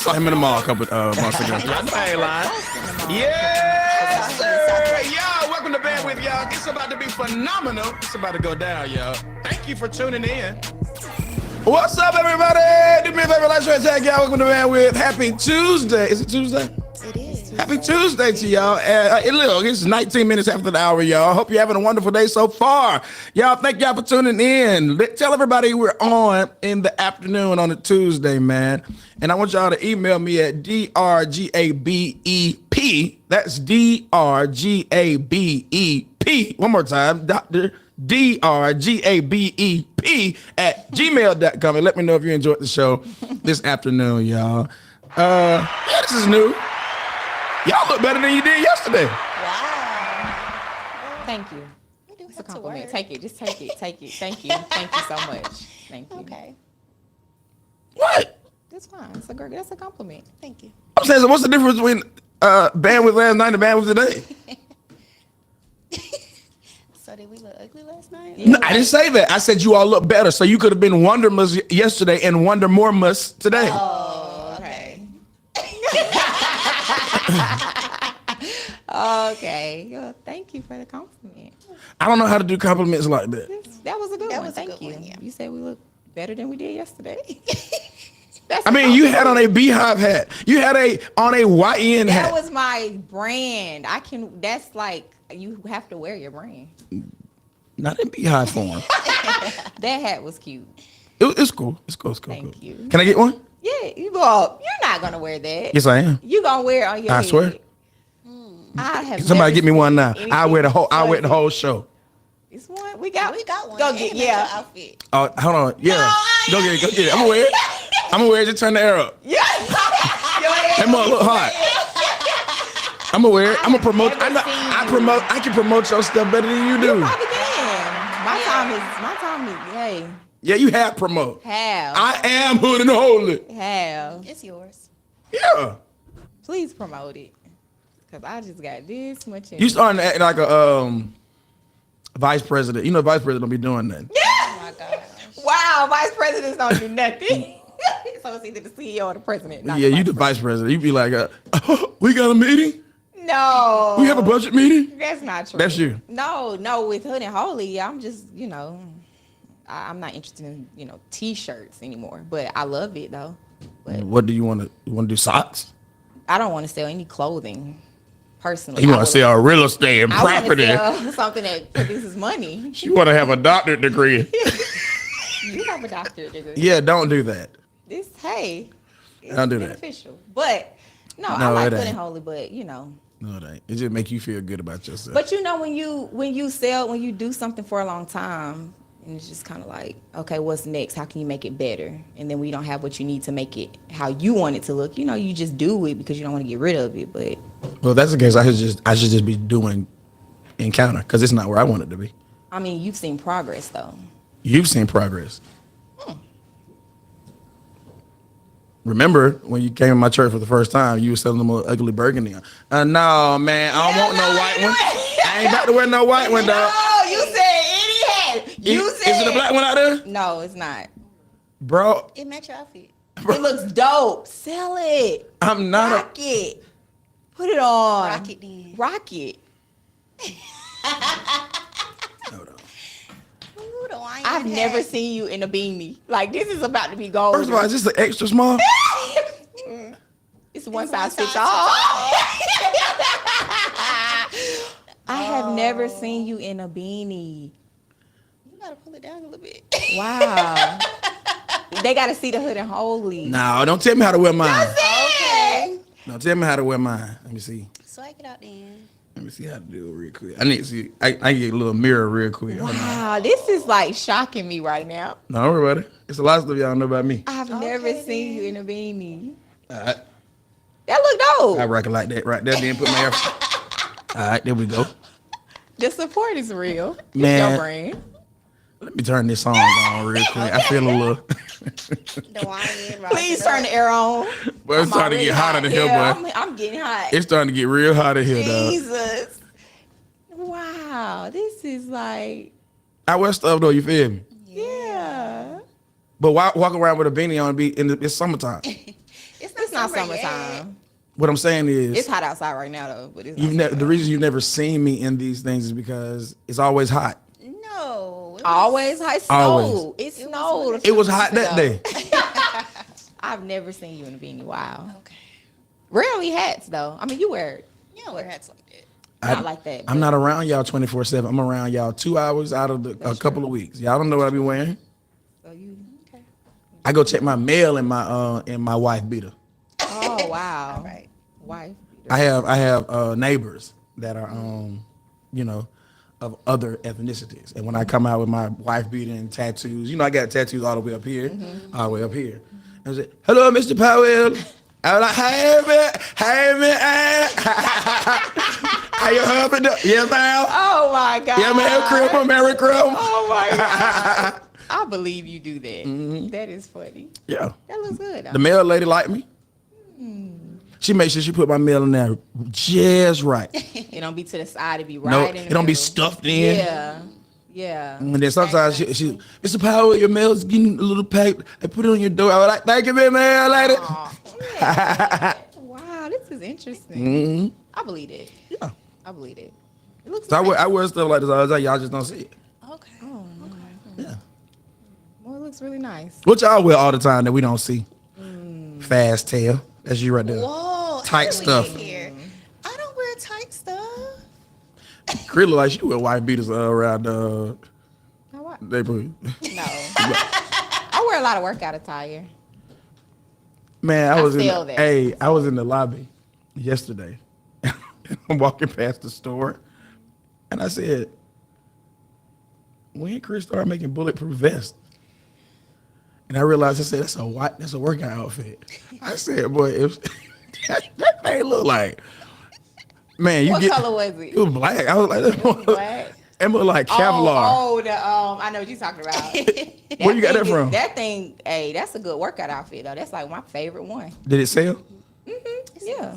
saw him in the mall a couple months ago. I ain't lying. Yes, sir. Y'all, welcome to Bandwidth, y'all. It's about to be phenomenal. It's about to go down, y'all. Thank you for tuning in. What's up, everybody? Do me a favor, let's tag y'all. Welcome to Bandwidth. Happy Tuesday. Is it Tuesday? It is. Happy Tuesday to y'all. Look, it's 19 minutes after the hour, y'all. Hope you're having a wonderful day so far. Y'all, thank y'all for tuning in. Tell everybody we're on in the afternoon on a Tuesday, man. And I want y'all to email me at drgabep. That's drgabep. One more time, Dr. drgabep at gmail.com. And let me know if you enjoyed the show this afternoon, y'all. This is new. Y'all look better than you did yesterday. Wow. Thank you. It's a compliment. Take it. Just take it. Take it. Thank you. Thank you so much. Thank you. Okay. What? That's fine. That's a compliment. Thank you. I'm saying, so what's the difference between Bandwidth last night and Bandwidth today? So did we look ugly last night? No, I didn't say that. I said you all look better. So you could have been Wondermus yesterday and Wonder Moremus today. Oh, okay. Okay. Well, thank you for the compliment. I don't know how to do compliments like that. That was a good That one. was a Thank good you. one, yeah. You said we look better than we did yesterday. I mean, you had on a beehive hat. You had on a YN hat. That was my brand. That's like, you have to wear your brand. Not in beehive form. That hat was cute. It's cool. It's cool. Thank you. Can I get one? Yeah, you're not gonna wear that. Yes, I am. You gonna wear it on your I head. swear. I have Somebody get me one now. anything I wear the whole fuzzy. show. It's one. We got one. Go And get it match your outfit. Oh, hold on. Yeah. Go get it. I'm gonna wear it. I'm gonna wear it. Just turn the air up. Yeah. That mug look hot. I'm gonna wear it. I'm gonna promote. I can promote your stuff better than you do. You probably can. My time is. Hey. Yeah, you have promote. Have. I am hood and holy. Have. It's yours. Yeah. Please promote it. Cause I just got this much. You starting to act like a vice president. You know, vice president don't be doing nothing. Oh my gosh. Wow, vice presidents don't do nothing. So it's either the CEO or the president. Not Yeah, you the vice president. You be like, we got a meeting. No. We have a budget meeting. That's not true. That's you. No, with Hood and Holy, I'm just, I'm not interested in, t-shirts anymore. But I love it though. But What do you want to? You want to do socks? I don't want to sell any clothing personally. You want to sell real estate and I want to property? sell something that produces money. You want to have a doctorate degree? You have a doctorate degree. Yeah, don't do that. It's Don't do that. beneficial. But no, I No, like it Hood ain't. and Holy, but No, it ain't. It just make you feel good about yourself. But when you do something for a long time, and it's just kind of like, okay, what's next? How can you make it better? And then we don't have what you need to make it how you want it to look. You just do it because you don't want to get rid of it. But well, if that's the case, I should just be doing Encounter because it's not where I want it to be. I mean, you've seen progress though. You've seen progress. Remember when you came in my church for the first time, you were selling them a ugly burgundy. No, man, I don't want no white one. I ain't about to wear no white one, dog. No, you said any hat. Is it a black one out there? No, it's not. Bro, It match your outfit. It looks dope. Sell it. I'm not Rock it. Put it on. Rock it then. Rock it. Hold on. Ooh, the wine I've hat. never seen you in a beanie. Like, this is about to be gold. First of all, is this the extra small? It's one size size fits all. fits I have never seen you in a beanie. You gotta pull it down a little bit. Wow. They got to see the Hood and Holy. No, don't tell me how to wear mine. Okay. Don't tell me how to wear mine. Let me see. Swag it out then. Let me see how to do it real quick. I need to see. I get a little mirror real quick. Hold on. Wow, this is like shocking me right now. No, don't worry about it. It's a lot of stuff y'all know about me. I've never Okay, seen you then. in a beanie. All right. That look I dope. reckon like that right there. Then put my effort. All right, there we go. The support is real. It's Man. your brand. Let me turn this song on real quick. I feel a little. The wine. Please turn the air on. Boy, it's I'm starting to already get hotter than here, Yeah, boy. I'm getting hot. It's starting to get real hot in here, dog. Jesus. Wow, this is like, I wear stuff though, you feel me? yeah. But walk around with a beanie on, it's summertime. It's It's not summer yet. summertime. What I'm saying is, It's hot outside right now though, but it's not the reason you've never seen me in these things is because it's always hot. No. always high snow. Always. It snowed. It was hot that day. I've never seen you in a beanie. Wow. Okay. Rarely hats though. I mean, you wear it. Yeah, wear hats like that. Not like that. I'm not around y'all 24/7. I'm around y'all 2 hours out of a couple of weeks. Y'all don't know what I be wearing. So you. Okay. I go check my mail in my wife beater. Oh wow. All right. Wife. I have neighbors that are of other ethnicities, and when I come out with my wife beater and tattoos, I got tattoos all the way up here, all the way up here. I say, "Hello, Mr. Powell." I was like, "Hey man, how your husband doing?" Yes, ma'am. Oh my God. Yeah, Merry Christmas. Oh my God. I believe you do that. That is funny. Yeah. That looks good. The mail lady like me. She makes sure she put my mail in there just right. It don't be to the side. It be right No, in the it don't be middle. stuffed in. Yeah. Yeah. And then sometimes she Mr. Powell, your mail's getting a little packed. They put it on your door. I was like, "Thank you, mail lady." Aw, yeah. Wow, this is interesting. I believe it. Yeah. I believe it. It looks So nice. I wear stuff like this all the time. Y'all just don't see it. Okay. Oh, Yeah. well, it looks really nice. What y'all wear all the time that we don't see? Fast tail. That's you right there. Whoa. Tight I stuff. Here. I don't wear tight stuff. Chris look like she wear white beaters around Now what? neighborhood. No. I wear a lot of workout attire. Man, I was feel in that. I was in the lobby yesterday. I'm walking past the store, and I said, "When Chris started making bulletproof vests?" And I realized, I said, that's a workout outfit. I said, "Boy, that thing look like, man, you What get." color was it? It was black. I was like, It was black. It looked like Kevlar. Oh, I know what you're talking about. Where you got that from? That thing, hey, that's a good workout outfit though. That's like my favorite one. Did it sell? Yeah.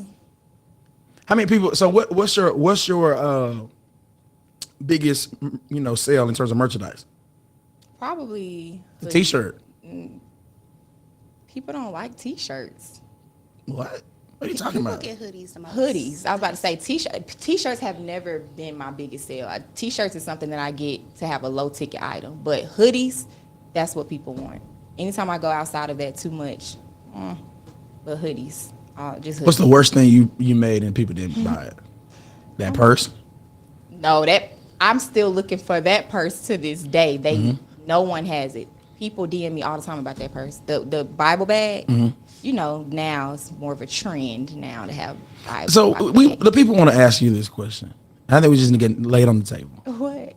How many people? So what's your biggest sale in terms of merchandise? Probably The hoodies. T-shirt. People don't like T-shirts. What? What are you talking People about? get hoodies the most. Hoodies. I was about to say T-shirts have never been my biggest sale. T-shirts is something that I get to have a low ticket item, but hoodies, that's what people want. Anytime I go outside of that too much, but hoodies, just hoodies. What's the worst thing you made and people didn't buy it? That purse? No, that I'm still looking for that purse to this day. No one has it. People DM me all the time about that purse. The Bible bag. Now it's more of a trend now to have Bible. So Bible bag. the people want to ask you this question. I think we just need to get laid on the table. What?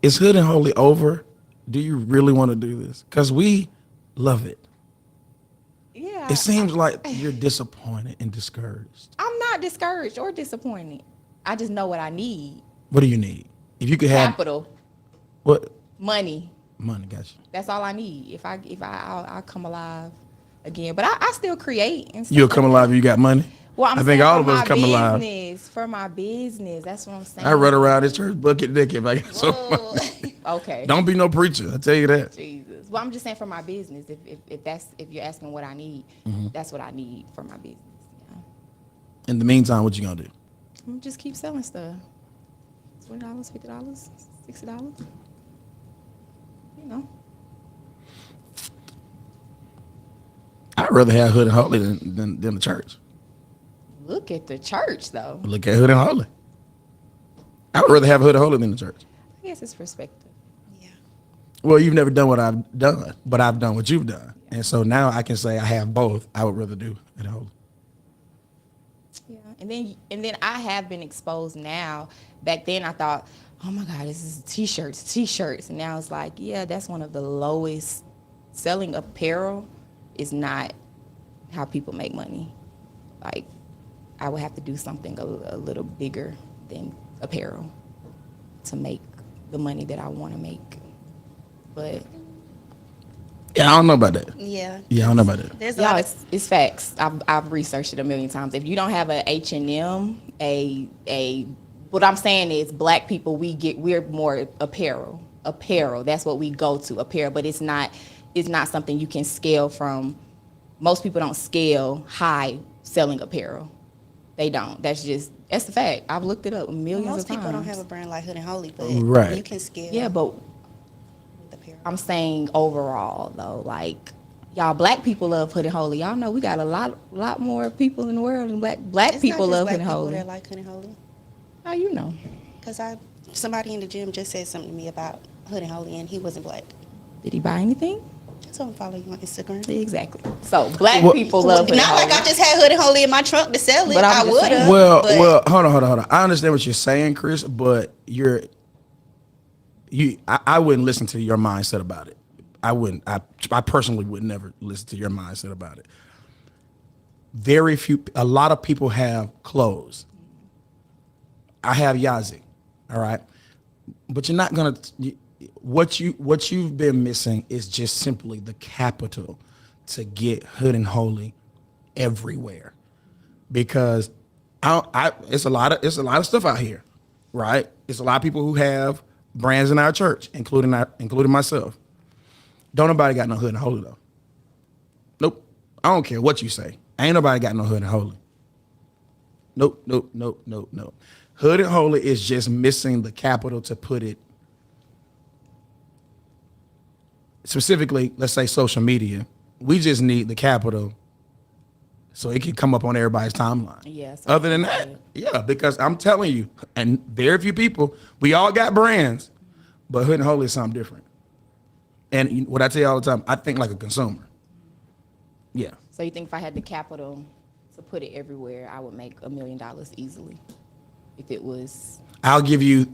Is Hood and Holy over? Do you really want to do this? Because we love it. Yeah. It seems like you're disappointed and discouraged. I'm not discouraged or disappointed. I just know what I need. What do you need? If you could have Capital, what money. money? Gotcha. That's all I need. If I'll come alive again. But I still create and stuff You'll come like alive that. if you got money. Well, I'm I saying think all for of us my come alive. business, for my business. That's what I'm saying. I run around this church bucket naked if I got so Whoa. money. Okay. Don't be no preacher. I tell you that. Jesus. Well, I'm just saying for my business. If you're asking what I need, that's what I need for my business. Yeah. In the meantime, what you gonna do? I'm gonna just keep selling stuff. $20, $50, $60. I'd rather have Hood and Holy than the church. Look at the church, though. Look at Hood and Holy. I would rather have Hood and Holy than the church. I guess it's perspective. Yeah. Well, you've never done what I've done, but I've done what you've done. And so now I can say I have both. I would rather do Hood and Holy. Yeah, and then I have been exposed now. Back then I thought, oh my God, this is t-shirts. And now it's like, yeah, that's one of the lowest selling apparel is not how people make money. Like, I would have to do something a little bigger than apparel to make the money that I want to make. But Yeah, I don't know about that. Yeah. Yeah, I don't know about that. There's a y'all, lot of it's facts. I've researched it a million times. If you don't have a H&M, what I'm saying is black people, we're more apparel. That's what we go to, apparel. But it's not something you can scale from most people don't scale high selling apparel. They don't. That's the fact. I've looked it up millions Most of times. people don't have a brand like Hood and Holy, but Right. you can scale. Yeah, but with apparel. I'm saying overall though, like y'all black people love Hood and Holy. Y'all know we got a lot more people in the world than black It's people not just love black Hood and people Holy. that like Hood and Holy. How you know? Because somebody in the gym just said something to me about Hood and Holy, and he wasn't black. Did he buy anything? So I'm following you on Instagram. Exactly. So black people love Hood and Not like Holy. I just had Hood and Holy in my trunk to sell it. But I'm I just would saying. have. Well, hold on. I understand what you're saying, Chris, but I wouldn't listen to your mindset about it. I wouldn't. I personally would never listen to your mindset about it. A lot of people have clothes. I have Yazi, all right? But you're not gonna, what you've been missing is just simply the capital to get Hood and Holy everywhere. Because it's a lot of stuff out here, right? It's a lot of people who have brands in our church, including myself. Don't nobody got no Hood and Holy though. Nope. I don't care what you say. Ain't nobody got no Hood and Holy. Nope. Hood and Holy is just missing the capital to put it. Specifically, let's say social media. We just need the capital so it can come up on everybody's timeline. Yes. Other than that, yeah, because I'm telling you, and very few people, we all got brands, but Hood and Holy is something different. And what I tell you all the time, I think like a consumer. Yeah. So you think if I had the capital to put it everywhere, I would make $1 million easily? If it was, I'll give you,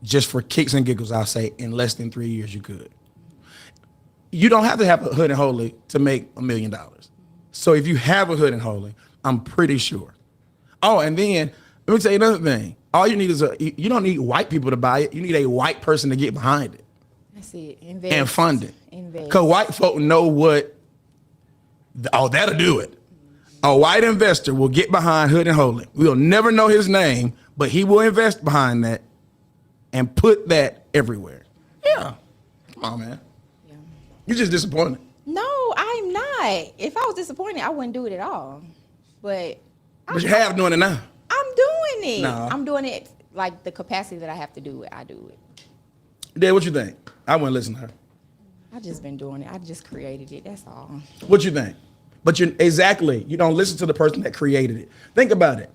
just for kicks and giggles, I'll say in less than 3 years you could. You don't have to have a Hood and Holy to make $1 million. So if you have a Hood and Holy, I'm pretty sure. Oh, and then let me tell you another thing. All you need is you don't need white people to buy it. You need a white person to get behind it. that's it. Invest. And fund it. Invest. Because white folk know that'll do it. A white investor will get behind Hood and Holy. We'll never know his name, but he will invest behind that and put that everywhere. Yeah. Come on, man. Yeah. You're just disappointed. No, I'm not. If I was disappointed, I wouldn't do it at all. But But you have doing it now. I'm doing it. No. I'm doing it like the capacity that I have to do it. I do it. Dad, what you think? I wouldn't listen to her. I just been doing it. I just created it. That's all. What you think? But you don't listen to the person that created it. Think about it.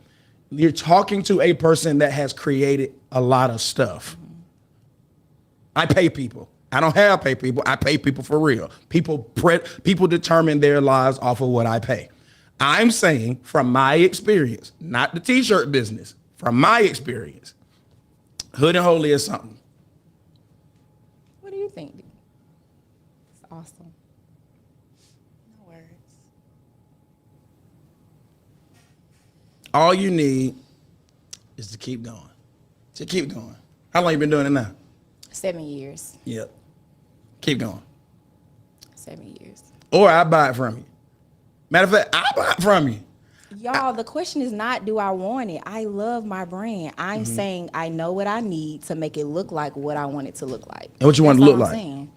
You're talking to a person that has created a lot of stuff. Mm-hmm. I pay people. I don't have pay people. I pay people for real. People determine their lives off of what I pay. I'm saying from my experience, not the t-shirt business, from my experience, Hood and Holy is something. What do you think? It's awesome. No words. All you need is to keep going. To keep going. How long you been doing it now? 7 years. Yep. Keep going. 7 years. Or I buy it from you. Matter of fact, I buy it from you. Y'all, the question is not do I want it. I love my brand. I'm saying I know what I need to make it look like what I want it to look like. And what you want That's it to look all I'm like? saying.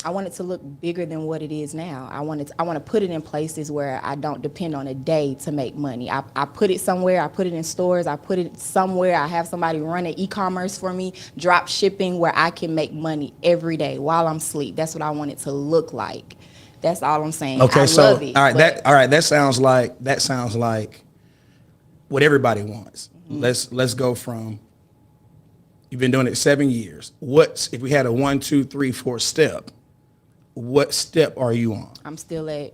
I want it to look bigger than what it is now. I want to put it in places where I don't depend on a day to make money. I put it somewhere. I put it in stores. I put it somewhere. I have somebody run an e-commerce for me, drop shipping where I can make money every day while I'm asleep. That's what I want it to look like. That's all I'm saying. Okay, I so love it, all right, that sounds like what everybody wants. Mm-hmm. Let's go from you've been doing it 7 years. If we had a 1, 2, 3, 4 step? What step are you on? I'm still at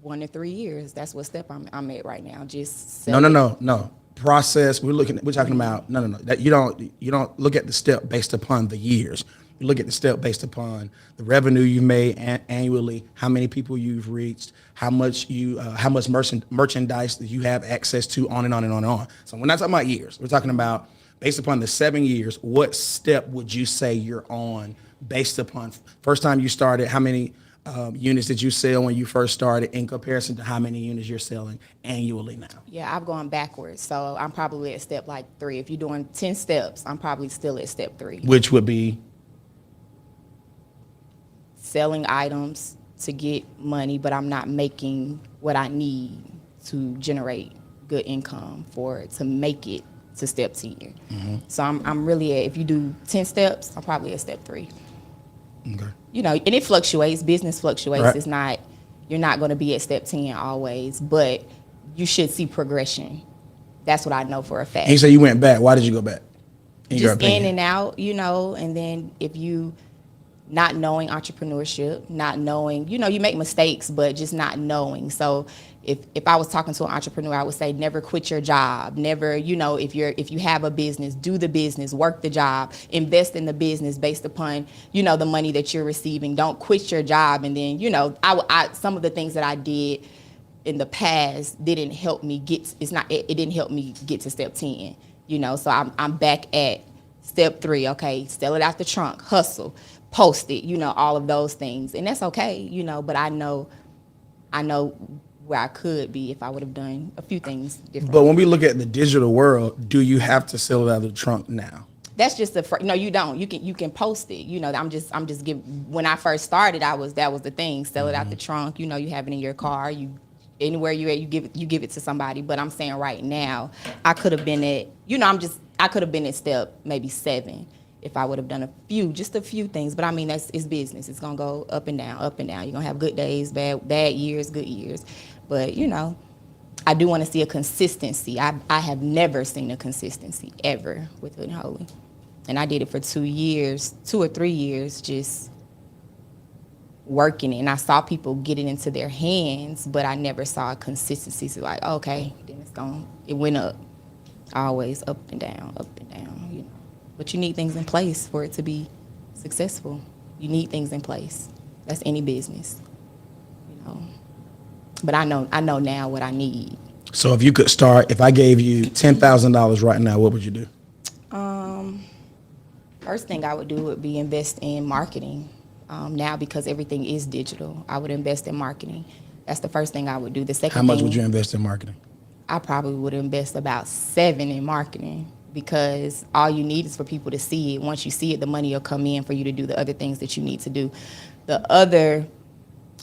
1 to 3 years. That's what step I'm at right now. Just No. Process. We're talking about no. That you don't look at the step based upon the years. You look at the step based upon the revenue you made annually, how many people you've reached, how much merchandise that you have access to, on and on and on and on. So we're not talking about years. We're talking about based upon the 7 years. What step would you say you're on based upon first time you started? How many units did you sell when you first started in comparison to how many units you're selling annually now? Yeah, I've gone backwards. So I'm probably at step like 3. If you're doing 10 steps, I'm probably still at step 3. Which would be selling items to get money, but I'm not making what I need to generate good income to make it to step 10. Mm-hmm. So I'm really if you do 10 steps, I'm probably at step 3. Okay. You know, and it fluctuates. Business fluctuates. Right. It's not, you're not going to be at step 10 always, but you should see progression. That's what I know for a fact. And you say you went back. Why did you go back? Just in and out, you know, and then if you not knowing entrepreneurship, not knowing, you know, you make mistakes, but just not knowing. So if I was talking to an entrepreneur, I would say never quit your job. Never, you know, if you have a business, do the business, work the job, invest in the business based upon, you know, the money that you're receiving. Don't quit your job. And then, you know, some of the things that I did in the past didn't help me it didn't help me get to step 10, you know. So I'm back at step 3. Okay, sell it out the trunk, hustle, post it, you know, all of those things. And that's okay, you know, but I know where I could be if I would have done a few things different. But when we look at the digital world, do you have to sell it out of the trunk now? That's just no, you don't. You can post it. You know, I'm just giving. When I first started, that was the thing. Sell it out the trunk. You know, you have it in your car. Anywhere you're at, you give it to somebody. But I'm saying right now, I could have been at. You know, I could have been at step maybe 7 if I would have done just a few things. But I mean, it's business. It's gonna go up and down, up and down. You're gonna have good days, bad years, good years. But you know, I do want to see a consistency. I have never seen a consistency ever with Hood and Holy. And I did it for 2 or 3 years, just working it. And I saw people get it into their hands, but I never saw a consistency. So like, okay, then it went up. Always up and down, you know. But you need things in place for it to be successful. You need things in place. That's any business, you know. But I know now what I need. So if you could start, if I gave you $10,000 right now, what would you do? First thing I would do would be invest in marketing. Now, because everything is digital, I would invest in marketing. That's the first thing I would do. The second How much thing, would you invest in marketing? I probably would invest about 7 in marketing, because all you need is for people to see it. Once you see it, the money will come in for you to do the other things that you need to do. The other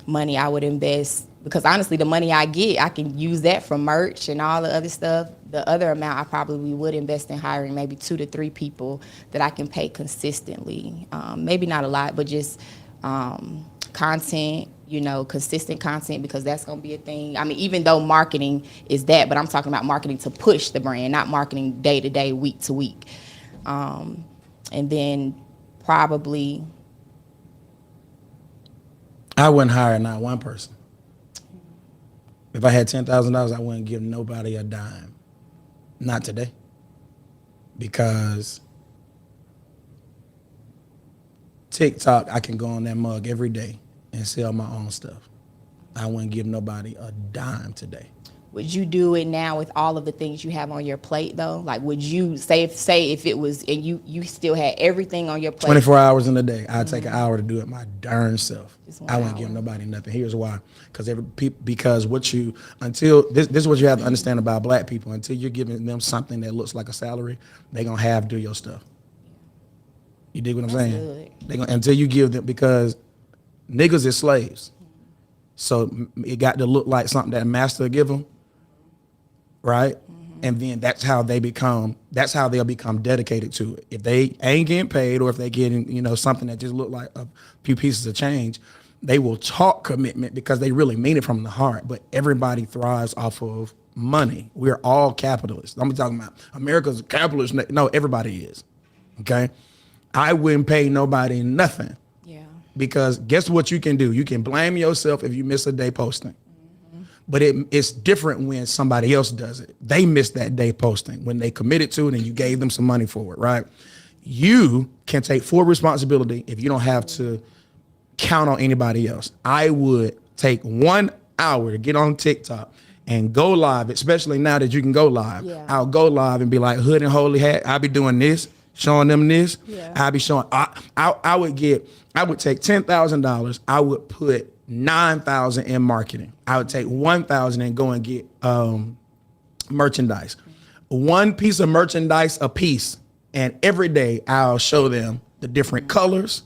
money I would invest, because honestly, the money I get, I can use that for merch and all the other stuff. The other amount I probably would invest in hiring maybe 2 to 3 people that I can pay consistently. Maybe not a lot, but just content, you know, consistent content, because that's going to be a thing. I mean, even though marketing is that, but I'm talking about marketing to push the brand, not marketing day to day, week to week. And then probably, I wouldn't hire not one person. If I had $10,000, I wouldn't give nobody a dime. Not today. Because TikTok, I can go on that mug every day and sell my own stuff. I wouldn't give nobody a dime today. would you do it now with all of the things you have on your plate though? Like, would you say if it was, and you still had everything on your plate? 24 hours in a day. I'd take an hour to do it my darn self. Just 1 I wouldn't hour. give nobody nothing. Here's why. Because what you, until, this is what you have to understand about black people. Until you're giving them something that looks like a salary, they're going to have to do your stuff. You dig what I'm saying? good. They gonna, until you give them, because niggas is slaves. So it got to look like something that a master give them, right? And then that's how they'll become dedicated to it. If they ain't getting paid, or if they getting, something that just look like a few pieces of change, they will talk commitment because they really mean it from the heart. But everybody thrives off of money. We're all capitalists. I'm talking about America's a capitalist. No, everybody is. Okay? I wouldn't pay nobody nothing. Yeah. Because guess what you can do? You can blame yourself if you miss a day posting. But it's different when somebody else does it. They missed that day posting when they committed to it and you gave them some money for it, right? You can take full responsibility if you don't have to count on anybody else. I would take 1 hour to get on TikTok and go live, especially now that you can go live. Yeah. I'll go live and be like, Hood and Holy Hat, I'll be doing this, showing them this. Yeah. I'll be showing, I would take $10,000, I would put 9,000 in marketing. I would take 1,000 and go and get merchandise. One piece of merchandise a piece, and every day I'll show them the different colors,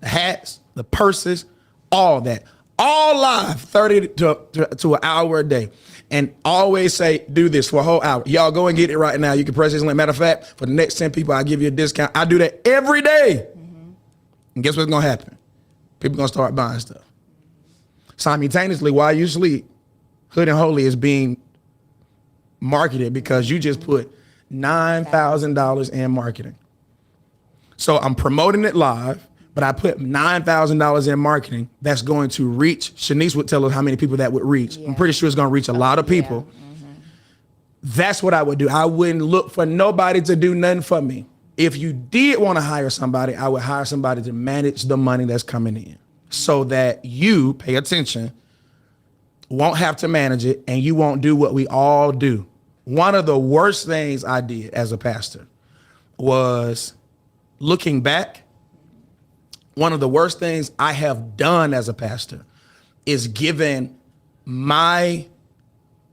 The hats, the purses, all that. All live, 30 to an hour a day. And always say, do this for a whole hour. Y'all go and get it right now. You can press this link. Matter of fact, for the next 10 people, I'll give you a discount. I do that every day. And guess what's going to happen? People going to start buying stuff. Simultaneously, while you sleep, Hood and Holy is being marketed because you just put $9,000 in marketing. So I'm promoting it live, but I put $9,000 in marketing that's going to reach. Shanice would tell us how many people that would reach. Yeah. I'm pretty sure it's going to reach a lot of people. Yeah. That's what I would do. I wouldn't look for nobody to do nothing for me. If you did want to hire somebody, I would hire somebody to manage the money that's coming in so that you, pay attention, won't have to manage it and you won't do what we all do. One of the worst things I did as a pastor was, looking back, one of the worst things I have done as a pastor is given my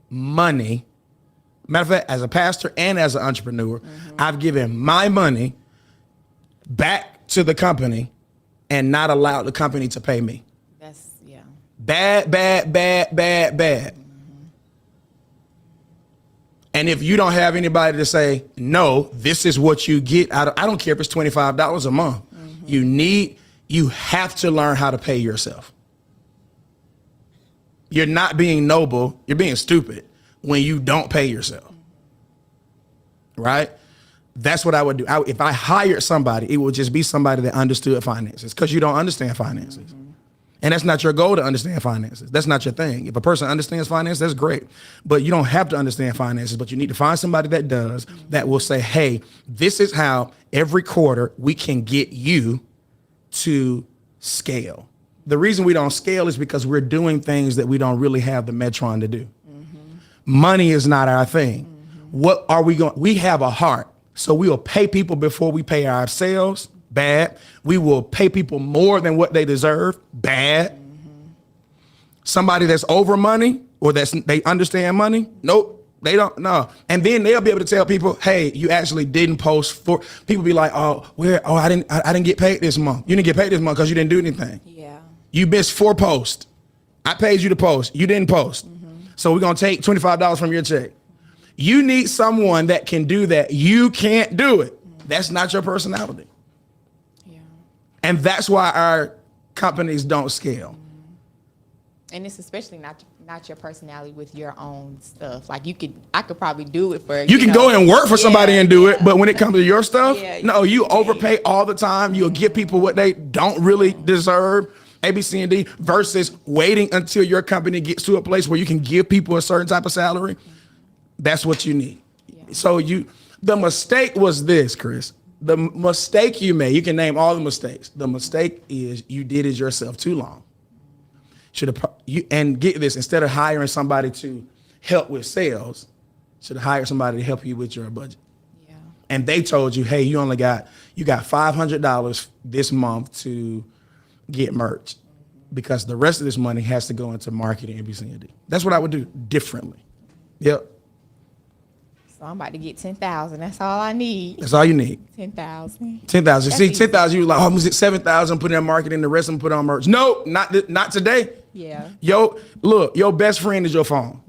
money. Matter of fact, as a pastor and as an entrepreneur, I've given my money back to the company and not allowed the company to pay me. That's, yeah. Bad. And if you don't have anybody to say, no, this is what you get out of, I don't care if it's $25 a month. You have to learn how to pay yourself. You're not being noble, you're being stupid when you don't pay yourself. Right? That's what I would do. If I hired somebody, it would just be somebody that understood finances, because you don't understand finances. And that's not your goal, to understand finances. That's not your thing. If a person understands finances, that's great. But you don't have to understand finances, but you need to find somebody that does, that will say, hey, this is how every quarter we can get you to scale. The reason we don't scale is because we're doing things that we don't really have the metron to do. Money is not our thing. What are we going? We have a heart. So we will pay people before we pay ourselves. Bad. We will pay people more than what they deserve. Bad. Somebody that's over money, or they understand money. Nope, they don't. No. And then they'll be able to tell people, hey, you actually didn't post for. People be like, I didn't get paid this month. You didn't get paid this month because you didn't do anything. Yeah. You missed 4 posts. I paid you to post. You didn't post. So we're gonna take $25 from your check. You need someone that can do that. You can't do it. That's not your personality. And that's why our companies don't scale. And it's especially not your personality with your own stuff. Like I could probably do it for you can go and work for somebody and do it, but when it comes to your stuff, no, you overpay all the time. You'll give people what they don't really deserve. A, B, C, and D, versus waiting until your company gets to a place where you can give people a certain type of salary. That's what you need. So the mistake was this, Chris. The mistake you made, you can name all the mistakes. The mistake is you did it yourself too long. And get this, instead of hiring somebody to help with sales, should have hired somebody to help you with your budget. Yeah. And they told you, hey, you got $500 this month to get merch, because the rest of this money has to go into marketing and ABC&D. That's what I would do differently. Yep. So I'm about to get 10,000. That's all I need. That's all you need. 10,000. 10,000. See, 10,000. You were like, oh, was it 7,000? Put in marketing. The rest of them put on merch. No, not today. Yeah. Look, your best friend is your phone.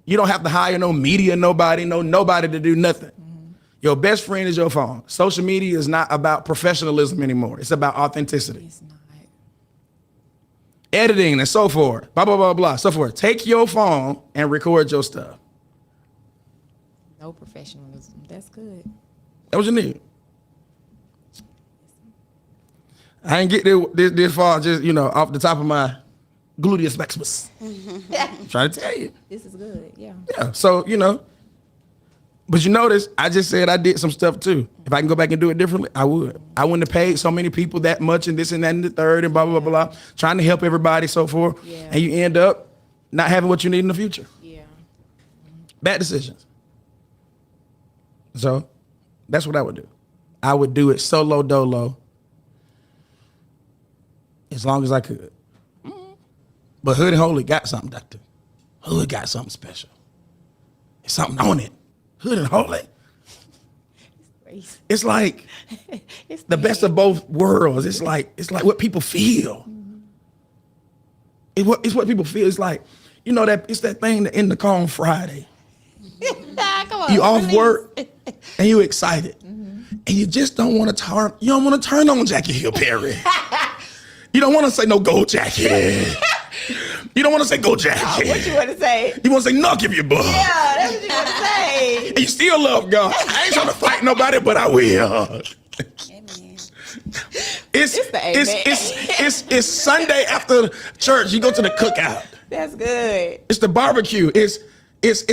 You don't have to hire no media, nobody to do nothing. Your best friend is your phone. Social media is not about professionalism anymore. It's about authenticity. It's not. Editing and so forth. Blah blah blah blah. So forth. Take your phone and record your stuff. No professionalism. That's good. That what you need. I didn't get this far just, off the top of my gluteus maximus. Trying to tell you. This is good, yeah. Yeah, so, but you notice, I just said I did some stuff too. If I can go back and do it differently, I would. I wouldn't have paid so many people that much and this and that and the third and blah, blah, blah, blah, trying to help everybody, so forth. Yeah. And you end up not having what you need in the future. Yeah. Bad decisions. So that's what I would do. I would do it solo dolo as long as I could. But Hood and Holy got something, Doctor. Hood got something special. There's something on it. Hood and Holy. crazy. It's like It's the best of both worlds. It's like what people feel. It's what people feel. It's like, you know, that it's that thing to end the call on Friday. Come on, You off release. work and you excited. And you just don't want to turn, you don't want to turn on Jackie Hill Perry. You don't want to say no go Jackie. You don't want to say go Jackie. What you want to say? You want to say knock if you butt. Yeah, that's what you want to say. And you still love God. I ain't trying to fight nobody, but I will. Amen. It's Sunday after church. You go to the cookout. That's good. It's the barbecue. It's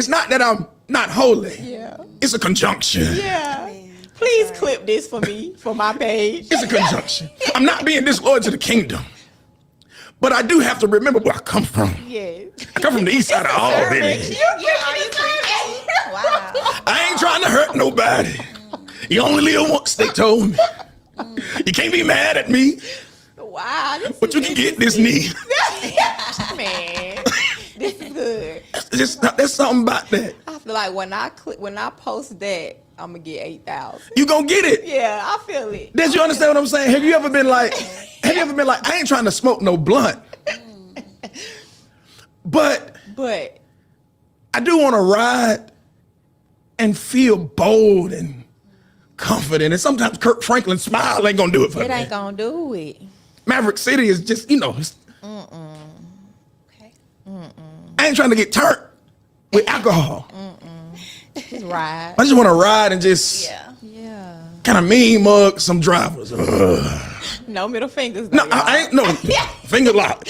not that I'm not holy. Yeah. It's a conjunction. Yeah. Please clip this for me, for my page. It's a conjunction. I'm not being disloyal to the kingdom. But I do have to remember where I come from. Yes. I come from the east side of Albany. Wow. I ain't trying to hurt nobody. You only live once, they told me. You can't be mad at me, Wow. but you can get this knee. Man, this is good. There's something about that. I feel like when I post that, I'm gonna get 8,000. You gonna get it. Yeah, I feel it. Did you understand what I'm saying? Have you ever been like, I ain't trying to smoke no blunt, but I do want to ride and feel bold and confident. And sometimes Kirk Franklin's smile ain't gonna do it for me. It ain't gonna do it. Maverick City is just, you know, Okay. I ain't trying to get turned with alcohol. Just ride. I just want to ride and just Yeah. kind of mean mug some drivers. No middle fingers. Though, No, I ain't, no, finger lock.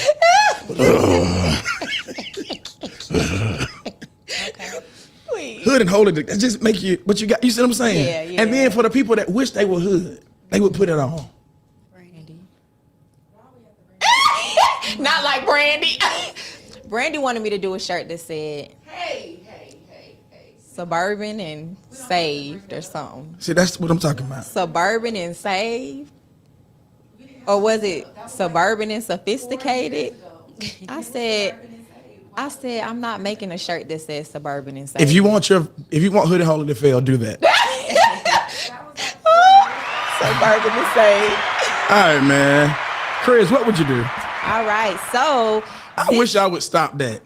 Please. Hood and holy, that just make you, what you got, you see what I'm saying? Yeah, yeah. And then for the people that wish they were hood, they would put it on. Brandy. Not like Brandy. Brandy wanted me to do a shirt that said, hey, suburban and saved or something. See, that's what I'm talking about. Suburban and saved? Or was it suburban and sophisticated? I said, I'm not making a shirt that says suburban and saved. If you want hood and holy to fail, do that. Suburban and saved. All right, man. Chris, what would you do? All right, so. I wish y'all would stop that.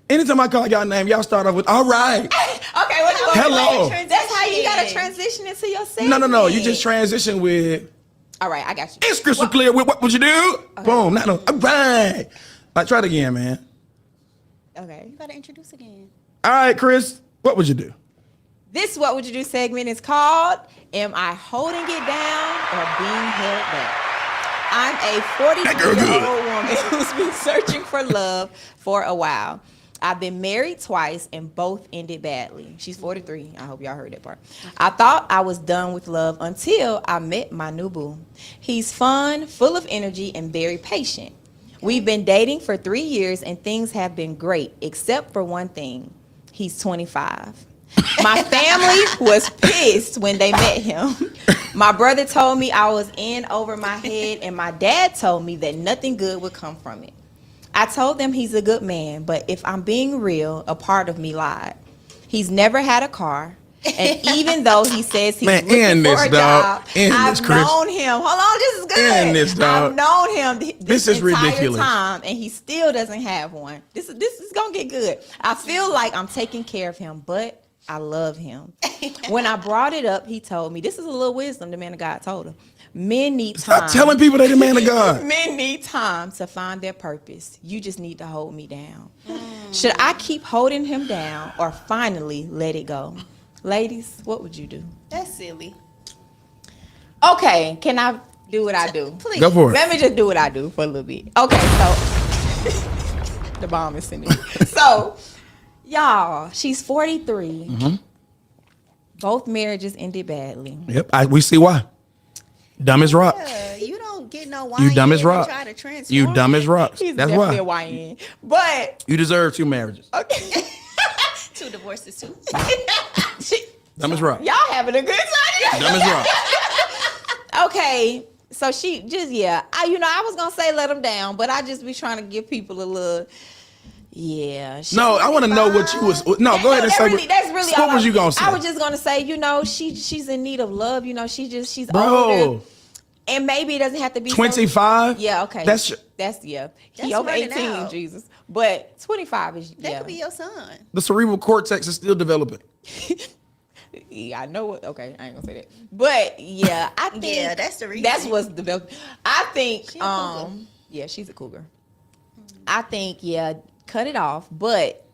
Anytime I call y'all name, y'all start off with, all right. Okay, what you want Hello. to say? That's how you got to transition into your segment. No. You just transition with, All right, I got you. it's crystal clear with what would you do? Boom. Not no, all right. Like, try it again, man. Okay. You gotta introduce again. All right, Chris, what would you do? This What Would You Do segment is called Am I Holding It Down or Being Held Back? I'm a 43-year-old woman who's been searching for love for a while. I've been married twice and both ended badly. She's 43. I hope y'all heard that part. I thought I was done with love until I met my new boo. He's fun, full of energy, and very patient. We've been dating for 3 years and things have been great, except for one thing. He's 25. My family was pissed when they met him. My brother told me I was in over my head, and my dad told me that nothing good would come from it. I told them he's a good man, but if I'm being real, a part of me lied. He's never had a car, and even though he says he's looking for a job, I've known him. Hold on, this is good. I've known him this is entire ridiculous. time, and he still doesn't have one. This is gonna get good. I feel like I'm taking care of him, but I love him. When I brought it up, he told me, this is a little wisdom the man of God told him. Men need time. Stop telling people they the man of God. Men need time to find their purpose. You just need to hold me down. Should I keep holding him down or finally let it go? Ladies, what would you do? That's silly. Okay, can I do what I do? Please. Go for it. Let me just do what I do for a little bit. Okay, so the bomb is sending me. So, y'all, she's 43. Mm-hmm. Both marriages ended badly. Yep, we see why. Dumb as rocks. Yeah, you don't get no wine. You dumb as rocks. Try to transform. You dumb as rocks. He's That's definitely why. a YN. But, You deserve 2 marriages. okay. 2 divorces too. Dumb as rocks. Y'all having a good time. Dumb as rocks. Okay, so she just, I was going to say let them down, but I just be trying to give people a little, Yeah. No, I want to know what you was. No, go ahead and say. That's really what all was you gonna say? I was just gonna say, she's in need of love. She's Bro, older, and maybe it doesn't have to be 25. Yeah, okay. That's yeah. That's He over running 18, out. Jesus. But 25 is That could be your son. the cerebral cortex is still developing. Yeah, I know what. Okay, I ain't gonna say that. But yeah, I think Yeah, that's the reason. That's what's developed. I think She a cougar. yeah, she's a cougar. I think cut it off, but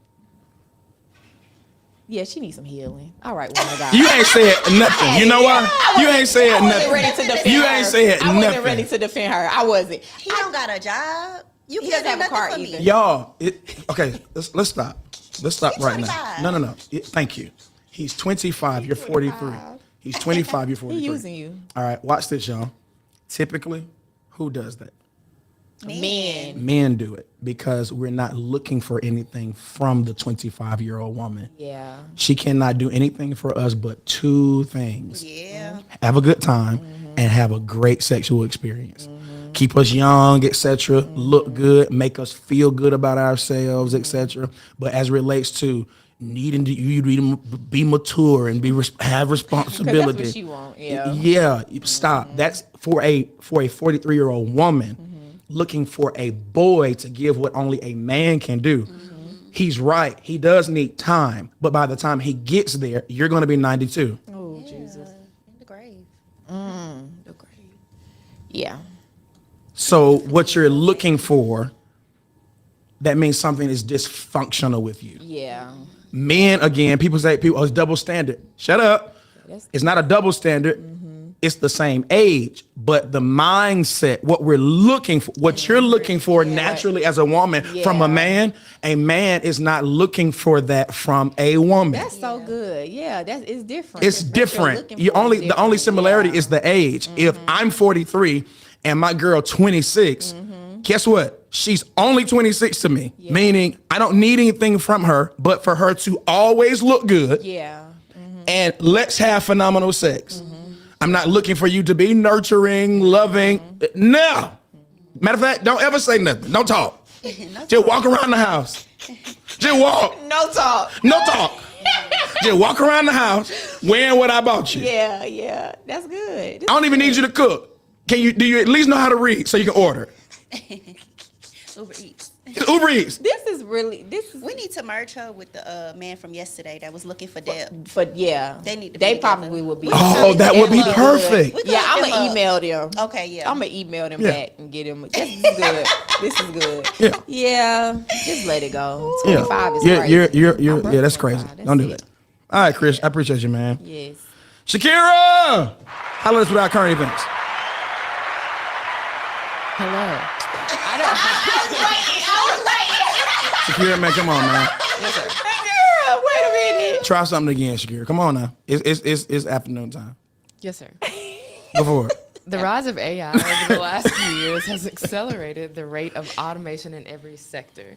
yeah, she needs some healing. All right, woman of God. You ain't said nothing. You know why? You ain't said I wasn't nothing. ready to defend You her. ain't said I wasn't nothing. ready to defend her. I wasn't. He don't got a job. You He can't doesn't do have a nothing car for me. either. Y'all, okay, let's stop. Let's stop He's right now. 25. No. Thank you. He's 25. You're 43. He's 25. You're 43. He using you. All right, watch this, y'all. Typically, who does that? Men. Men do it because we're not looking for anything from the 25-year-old woman. Yeah. She cannot do anything for us but two things. Yeah. Have a good time and have a great sexual experience. Keep us young, etc. Look good, make us feel good about ourselves, etc. But as it relates to needing you to be mature and have responsibility. That's what she want. Yeah. Yeah, stop. That's for a 43-year-old woman looking for a boy to give what only a man can do. He's right. He does need time, but by the time he gets there, you're going to be 92. Oh, Jesus. In the grave. The grave. Yeah. So what you're looking for, that means something is dysfunctional with you. Yeah. Men, again, people say it's double standard. Shut up. It's not a double standard. It's the same age, but the mindset, what we're looking for, what you're looking for naturally as a woman from a man is not looking for that from a woman. That's so good. Yeah, it's different. It's different. The only similarity is the age. If I'm 43 and my girl 26, guess what? She's only 26 to me, meaning I don't need anything from her, but for her to always look good. Yeah. And let's have phenomenal sex. I'm not looking for you to be nurturing, loving. No. Matter of fact, don't ever say nothing. Don't talk. Just walk around the house. Just walk. No talk. No talk. Just walk around the house wearing what I bought you. Yeah. That's good. I don't even need you to cook. Do you at least know how to read so you can order? Uber Eats. Uber Eats. We need to merge her with the man from yesterday that was looking for Deb. They need to be They together. probably would be. Oh, that would be perfect. We could Yeah, I'm hook them gonna up. email them. Okay, yeah. I'm gonna email them Yeah. back and get them. This is good. This is good. Yeah. Yeah. Just let it go. Yeah. 25 is Yeah, crazy. yeah, that's crazy. Don't do that. All right, Chris, I appreciate you, man. Yes. Shakira! Highlight us with our current events. Hello. Shakira, man, come on, man. Girl, wait a minute. Try something again, Shakira. Come on now. It's afternoon time. Yes, sir. Go for it. The rise of AI over the last few years has accelerated the rate of automation in every sector.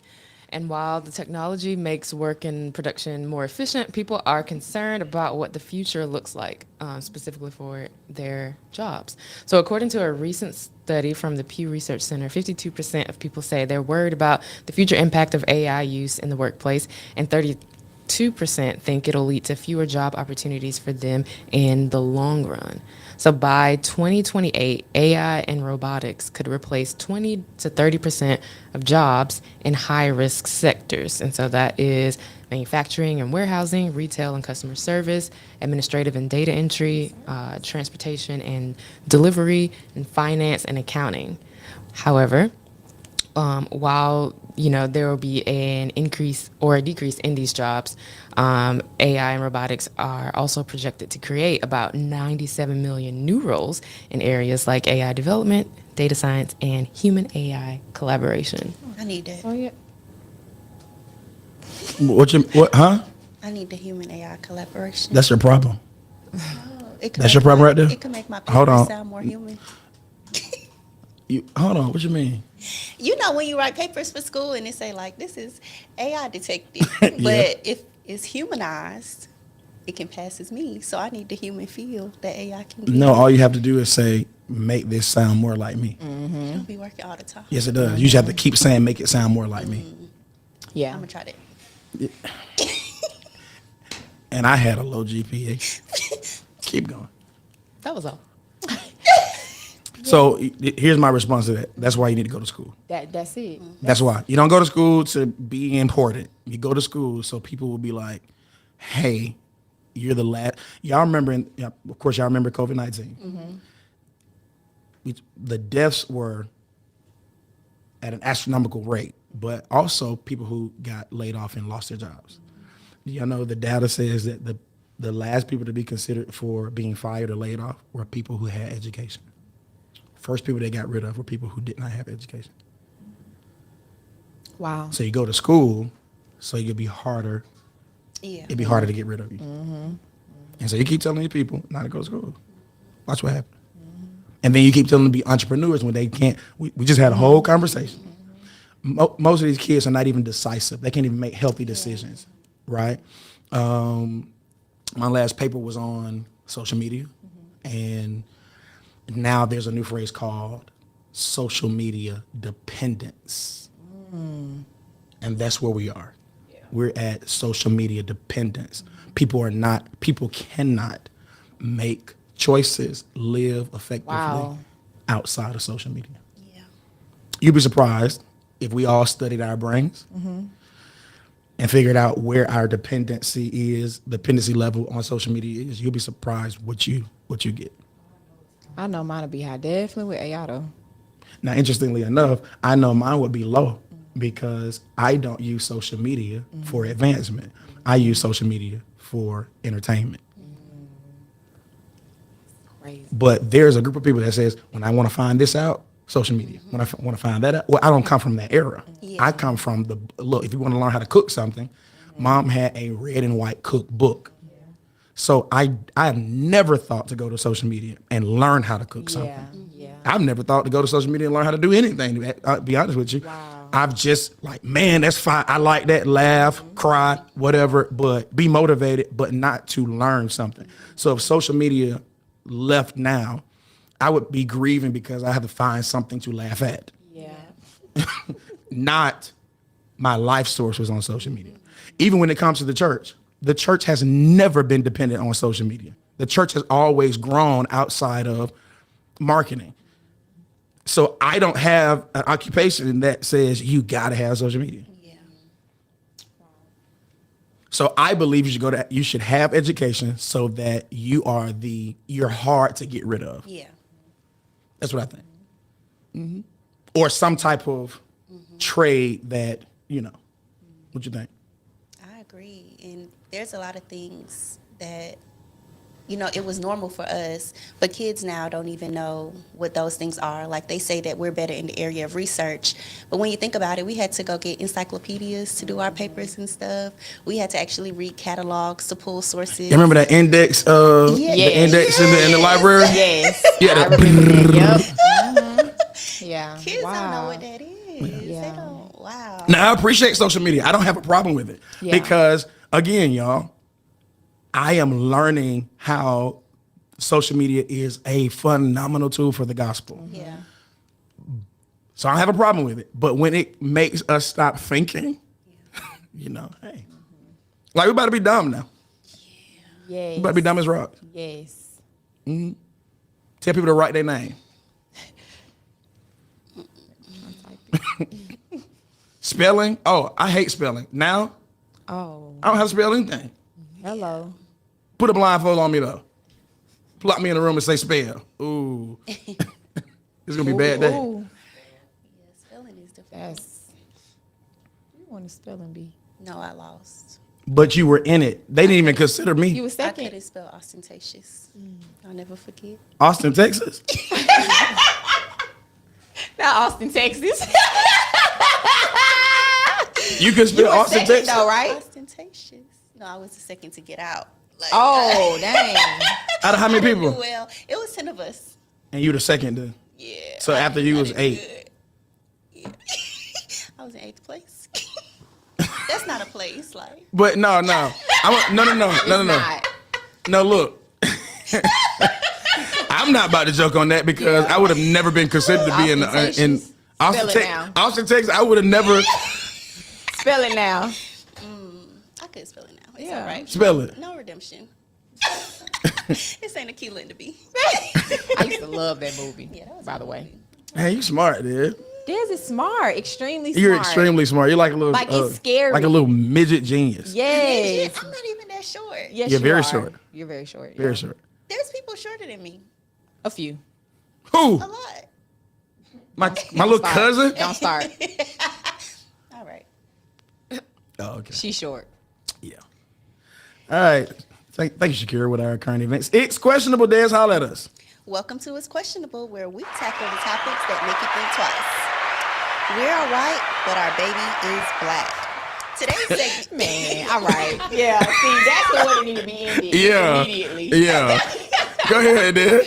And while the technology makes work and production more efficient, people are concerned about what the future looks like, specifically for their jobs. So according to a recent study from the Pew Research Center, 52% of people say they're worried about the future impact of AI use in the workplace, and 32% think it'll lead to fewer job opportunities for them in the long run. So by 2028, AI and robotics could replace 20 to 30% of jobs in high-risk sectors. And so that is manufacturing and warehousing, retail and customer service, administrative and data entry, transportation and delivery, and finance and accounting. However, while there will be an increase or a decrease in these jobs, AI and robotics are also projected to create about 97 million new roles in areas like AI development, data science, and human AI collaboration. I need that. Oh yeah. Huh? I need the human AI collaboration. That's your problem. It could That's your make problem my- right there? It could make my Hold paper on. sound more human. Hold on. What you mean? You know when you write papers for school and they say like this is AI detected, Yeah. but if it's humanized, it can pass as me. So I need the human feel that AI can do. No, all you have to do is say, make this sound more like me. It don't be working all the time. Yes, it does. You just have to keep saying, make it sound more like me. Yeah. I'm gonna try that. And I had a low GPA. Keep going. That was all. So here's my response to that. That's why you need to go to school. That's it. That's why. You don't go to school to be important. You go to school so people will be like, hey, you're the last. Y'all remember, of course, y'all remember COVID-19. The deaths were at an astronomical rate, but also people who got laid off and lost their jobs. Y'all know the data says that the last people to be considered for being fired or laid off were people who had education. First people they got rid of were people who did not have education. Wow. So you go to school, so you'll be harder. Yeah. It'd be harder to get rid of you. And so you keep telling your people not to go to school. Watch what happens. And then you keep telling them to be entrepreneurs when they can't. We just had a whole conversation. Most of these kids are not even decisive. They can't even make healthy decisions, right? My last paper was on social media, and now there's a new phrase called social media dependence. And that's where we are. We're at social media dependence. People cannot make choices, live effectively outside of social media. Yeah. You'd be surprised if we all studied our brains and figured out where our dependency level on social media is. You'll be surprised what you get. I know mine will be high. Definitely with AI though. Now, interestingly enough, I know mine would be low because I don't use social media for advancement. I use social media for entertainment. Crazy. But there's a group of people that says, when I want to find this out, social media. When I want to find that out, well, I don't come from that era. Yeah. I come from if you want to learn how to cook something, mom had a red and white cookbook. So I have never thought to go to social media and learn how to cook something. Yeah. I've never thought to go to social media and learn how to do anything, to be honest with you. Wow. I've just like, man, that's fine. I like that, laugh, cry, whatever, but be motivated, but not to learn something. So if social media left now, I would be grieving because I have to find something to laugh at. Yeah. Not my life source was on social media. Even when it comes to the church has never been dependent on social media. The church has always grown outside of marketing. So I don't have an occupation that says you gotta have social media. Yeah. So I believe you should have education so that you're hard to get rid of. Yeah. That's what I think. Or some type of trade that, what you think? I agree. And there's a lot of things that, it was normal for us, but kids now don't even know what those things are. Like they say that we're better in the area of research. But when you think about it, we had to go get encyclopedias to do our papers and stuff. We had to actually read catalogs to pull sources. You remember that index, the index in the library? Yes. Yeah. I remember that. Yep. Yeah. Kids Wow. don't know what that is. Yeah. They don't. Wow. Now, I appreciate social media. I don't have a problem with it. Yeah. Because, again, y'all, I am learning how social media is a phenomenal tool for the gospel. Yeah. So I don't have a problem with it. But when it makes us stop thinking, hey. Like, we about to be dumb now. Yes. We about to be dumb as rocks. Yes. Tell people to write their name. Spelling? Oh, I hate spelling. Now, Oh. I don't have to spell anything. Hello. Put a blindfold on me, though. Lock me in the room and say spell. Ooh. It's going to be a bad day. Ooh. Yeah, spelling is difficult. That's. You want a spelling bee? No, I lost. But you were in it. They didn't even consider me. You were I second. couldn't spell ostentatious. I'll never forget. Austin, Texas? Not Austin, Texas. You could spell You were Austin, second, Texas? though, right? Ostentatious. No, I was the second to get out. Like, Oh, dang. Out of how many I didn't do people? well. It was 10 of us. And you the second then. Yeah. So after you was 8. Good. Yeah. I was in 8th place. That's not a place, like. But no. No. Not. No, look. I'm not about to joke on that because I would have never been considered to be in Austin, Spell it Texas. now. Austin, Texas. I would have never. Spell it now. I could spell it now. It's Yeah. all right. Spell it. No redemption. This ain't a cute Linda B. I used to love that movie. Yeah, that was by a the good way. movie. Man, you smart, dude. Dez is smart, extremely smart. You're extremely smart. You're like a little, Like, it's scary. like a little midget genius. Yes. I'm not even that short. Yes, You're you very are. short. You're very short. Very yeah. short. There's people shorter than me. A few. Who? A lot. My little Start. cousin. Don't start. All right. Oh, okay. She's short. Yeah. All right. Thank you, Shakira, with our current events. It's questionable. Des, holler at us. Welcome to It's Questionable, where we tackle the topics that make you think twice. We are white, but our baby is black. Today's segment, Man, all right. Yeah, see, that's the one that need to be ended Yeah. immediately. Yeah. Go ahead, Des.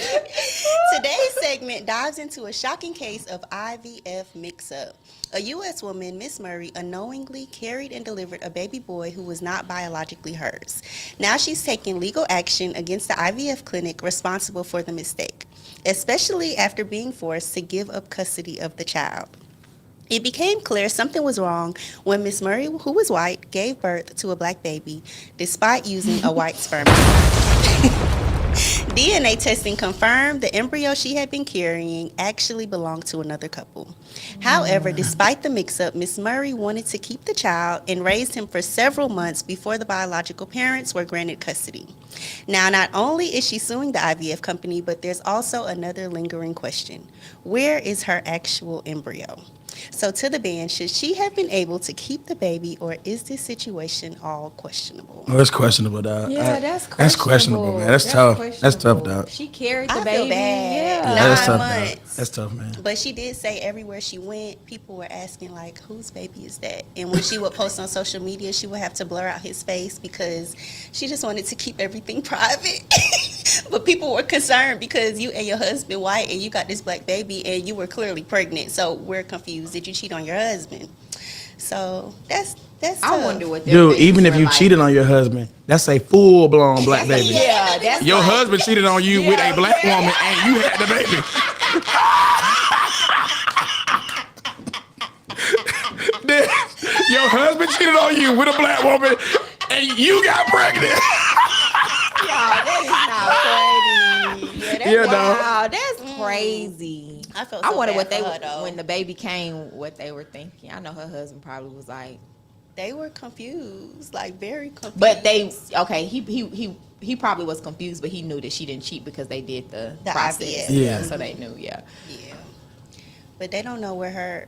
Today's segment dives into a shocking case of IVF mix-up. A U.S. woman, Miss Murray, unknowingly carried and delivered a baby boy who was not biologically hers. Now she's taking legal action against the IVF clinic responsible for the mistake, especially after being forced to give up custody of the child. It became clear something was wrong when Miss Murray, who was white, gave birth to a black baby despite using a white sperm. DNA testing confirmed the embryo she had been carrying actually belonged to another couple. However, despite the mix-up, Miss Murray wanted to keep the child and raised him for several months before the biological parents were granted custody. Now, not only is she suing the IVF company, but there's also another lingering question. Where is her actual embryo? So to the band, should she have been able to keep the baby, or is this situation all questionable? Oh, it's questionable, dog. Yeah, that's questionable. That's questionable, man. That's tough. That's tough, dog. She carried the I baby. feel bad. Yeah. Yeah, that's 9 tough, months. dog. That's tough, man. But she did say everywhere she went, people were asking, like, whose baby is that? And when she would post on social media, she would have to blur out his face because she just wanted to keep everything private. But people were concerned because you and your husband white and you got this black baby and you were clearly pregnant. So we're confused. Did you cheat on your husband? So that's I tough. wonder what their Dude, babies even if were you like. cheated on your husband, that's a full-blown black baby. Yeah, that's Your like, husband cheated on you with a black woman, and you had the baby. Your husband cheated on you with a black woman, and you got pregnant. That is not funny. Yeah, Yeah, dog. Wow, that's crazy. I felt I so wonder bad what they for her, though. when the baby came, what they were thinking. I know her husband probably was like, They were confused, like very confused. but they okay. He probably was confused, but he knew that she didn't cheat because they did the process. IVF. Yeah. So they knew. Yeah. Yeah, but they don't know where her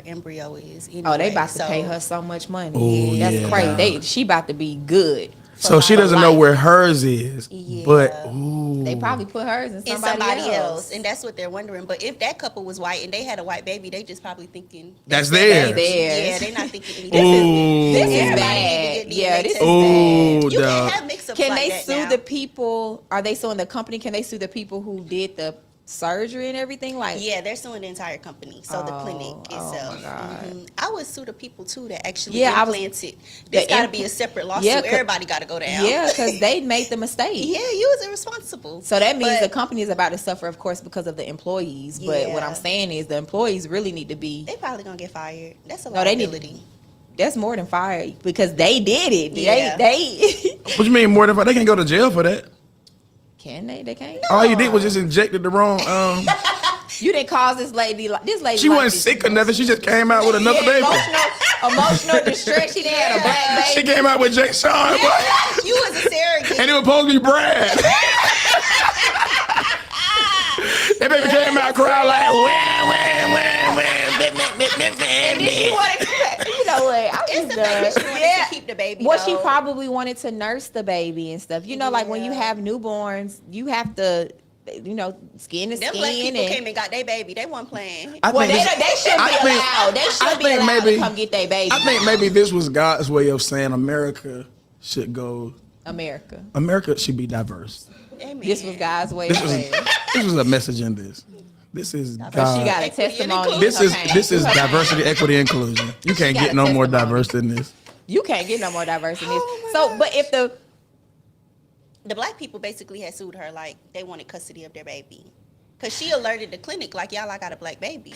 embryo is. Anyway, Oh, they about to so pay her so much money. Ooh, That's yeah. crazy. She about to be good. So she doesn't know where hers is, Yeah. but ooh. They probably put hers in It's somebody, somebody else. else, and that's what they're wondering. But if that couple was white and they had a white baby, they just probably thinking That's their theirs. baby. Theirs. Yeah, they're not thinking anything. Ooh. This is Everybody bad. need to get Yeah, DNA this is tested. Ooh, You dog. can't have mix-ups Can like they that sue now. the people? Are they suing the company? Can they sue the people who did the surgery and everything? Like, Yeah, they're suing the entire company, so the Oh, clinic oh my itself. God. I would sue the people too that actually Yeah, I was- implanted. This the got to impl- be a separate lawsuit. Yeah, 'cause- Everybody got to go down. yeah, because they made the mistake. Yeah, you was irresponsible. So that means But- the company is about to suffer, of course, because of the employees. But what Yeah. I'm saying is the employees really need to be. They probably gonna get fired. That's a No, they need- liability. That's more than fired because they did it. Yeah. They What you mean more than they can't go to jail for that? can they? They can't. All you did was just injected the wrong. You didn't cause this lady. This lady. She like wasn't this. sick or nothing. She just came out with another baby. Emotional distress. She didn't have a black She baby. came out with Jay Sean, boy. You was a surrogate. And it was supposed to be Brad. That baby came out crying like, And then she wanted to, you know what? I It's was the fact that she done. wanted Yeah. to keep the baby. Well, she though. probably wanted to nurse the baby and stuff. You know, like when you Yeah. have newborns, you have to, you know, skin to Them skin. black people And, came and got their baby. They weren't playing. well, they shouldn't be allowed. They shouldn't be think allowed maybe- to come get their baby. I think maybe this was God's way of saying America should go. America. America should be diverse. Amen. This was God's way of saying. This was a message in this. This is But she God. got a Equity and testimony. This is diversity, equity, inclusion. You can't got get a no more testimony. diverse than this. You can't get no more diverse than this. Oh my So, but if the black people basically had sued her like they wanted custody of their baby. Because she alerted the clinic, like, y'all, I got a black baby.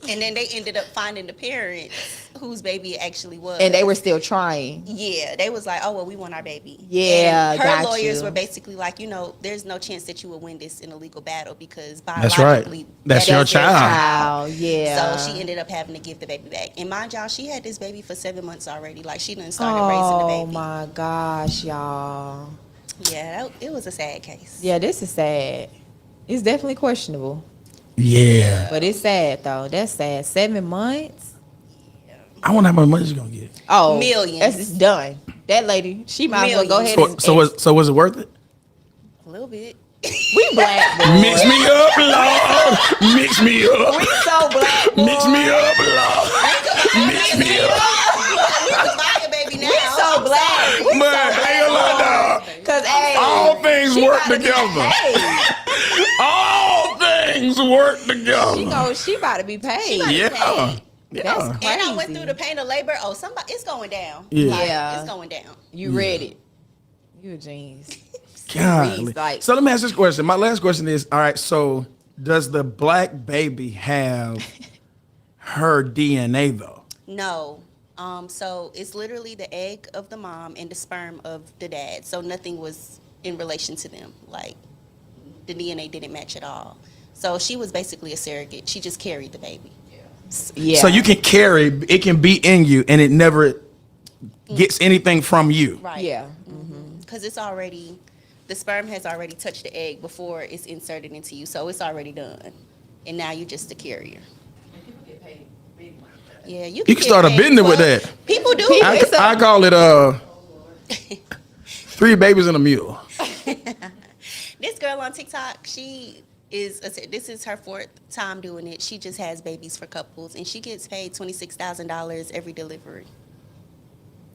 And then they ended up finding the parents whose baby it actually was. And they were still trying. Yeah, they was like, oh, well, we want our baby. Yeah, and her got lawyers you. were basically like, there's no chance that you will win this in a legal battle because That's right. biologically, That's your their child. Yeah. So she ended up having to give the baby back. And mind y'all, she had this baby for 7 months already. Like, she done started raising the baby. Oh my gosh, y'all. Yeah, it was a sad case. Yeah, this is sad. It's definitely questionable. Yeah. But it's sad though. That's sad. 7 months? I wonder how much money she's gonna get. Oh, Millions. It's done. That lady, she might as well go ahead and So was it worth it? A little bit. we black boys. Mix me up, Lord. Mix me up. We so black boys. Mix me up, Lord. Mix me up. We can buy a baby now. We so black. We Man, so ain't gonna lie, dog. Cause hey, All things she work about to be together. paid. All things work together. She about to be paid. Yeah. That's Yeah. And I went crazy. through the pain of labor. Oh, it's going down. Yeah. Like, Yeah. it's going down. You read it. You a genius. Golly. Like- So let me ask this question. My last question is, all right, so does the black baby have her DNA though? No. So it's literally the egg of the mom and the sperm of the dad. So nothing was in relation to them. Like, the DNA didn't match at all. So she was basically a surrogate. She just carried the baby. Yeah. So you can carry, it can be in you and it never gets anything from you. Right. Yeah. Because the sperm has already touched the egg before it's inserted into you. So it's already done. And now you're just the carrier. Yeah, you You can start a get paid business with well. that. People do. I call it 3 babies and a mule. This girl on TikTok, this is her 4th time doing it. She just has babies for couples, and she gets paid $26,000 every delivery.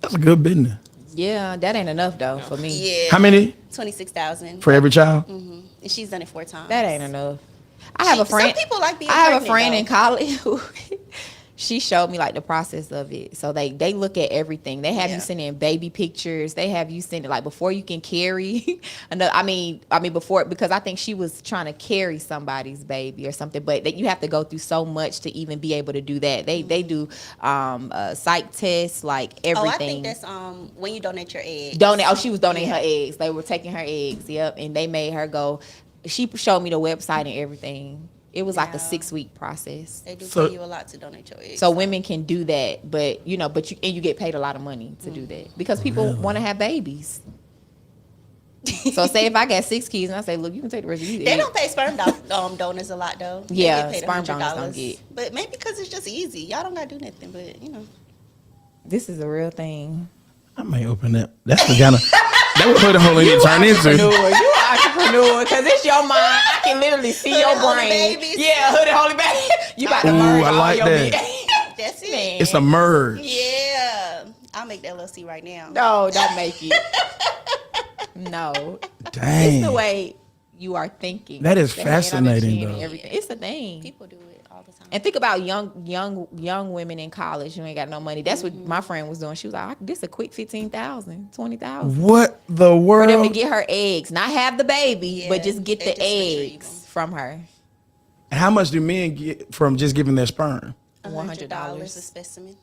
That's a good business. Yeah, that ain't enough though for me. Yeah. How many? 26,000 For every child? And she's done it 4 times. That ain't enough. I have a friend. Some people like being I have a pregnant, friend though. in college who she showed me like the process of it. So they look at everything. They have you Yeah. sending baby pictures. They have you sending like before you can carry. I mean before, because I think she was trying to carry somebody's baby or something. But you have to go through so much to even be able to do that. They do psych tests, like everything. Oh, I think that's when you donate your eggs. She was donating her eggs. They were taking her eggs. Yep, and they made her go. She showed me the website and everything. It was like a Yeah. 6-week process. They do So- pay you a lot to donate your eggs. So women can do that, but you get paid a lot of money to do that because people want to have babies. So say if I got 6 kids and I say, look, you can take the rest of these. They eggs. don't pay sperm donors a lot though. They Yeah, get paid sperm $100. donors don't get. But maybe because it's just easy. Y'all don't gotta do nothing. But This is a real thing. I may open that. That's the kind of, that would put a whole need to turn into. You are entrepreneur because it's your mind. I can literally see Hood your and Holy brain. Babies. Yeah, hood and holy baby. You about to Ooh, merge I all like your that. big- that's it. Man. It's a merge. Yeah, I'll make the LLC right now. No, don't make it. No. Dang. It's the way you are thinking. That is The hand on the fascinating, chin and though. everything. It's a thing. People do it all the time. And think about young women in college who ain't got no money. That's what my friend was doing. She was like, this a quick 15,000, 20,000. What the For them to world? get her eggs. Not have the baby, Yeah, but just get they the just retrieve eggs them. from her. How much do men get from just giving their sperm? $100 a specimen.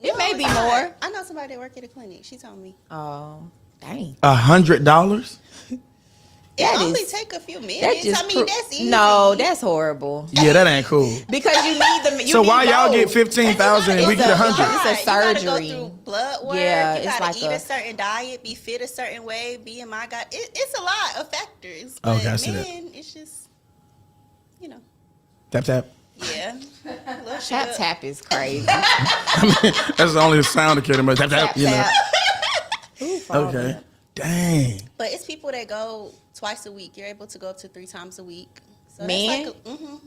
It may be it's not. more. I know somebody that work at a clinic. She told me Oh, dang. $100? it That only is- take a few That minutes. just I mean, that's easy. No, that's horrible. Yeah, that ain't cool. Because you need them. So why y'all get 15,000 and we get It's a- 100? it's a You gotta surgery. go through blood work. Yeah, you it's gotta like eat a- a certain diet, be fit a certain way, BMI got it's a lot of factors. But Okay, I see that. man, it's just Tap, tap. yeah. Little Tap sugar. tap is crazy. That's the only sound that can, but tap, tap, you know. Okay. Dang. But it's people that go twice a week. You're able to go up to 3 times a week. So Men?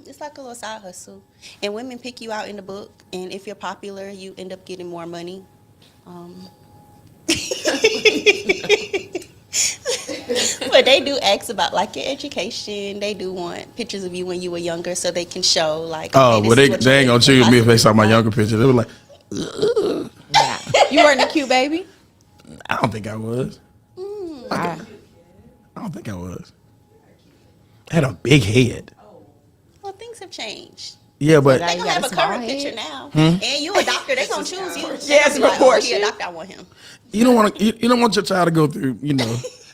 it's like a little side hustle. And women pick you out in the book, and if you're popular, you end up getting more money. But they do ask about like your education. They do want pictures of you when you were younger, so they can show like. Oh, okay, well, this is what they you ain't gonna did choose me if they saw my possibly younger picture. They were like, Yeah. You weren't a cute baby? I don't think I was. I- I don't think I was. Had a big head. Well, things have changed. Yeah, but Now They you gonna got have a a small current head? picture now, and you a doctor. They gonna choose you. Yeah, it's They gonna be like, oh, proportion. he a doctor. I want him. you don't want your child to go through.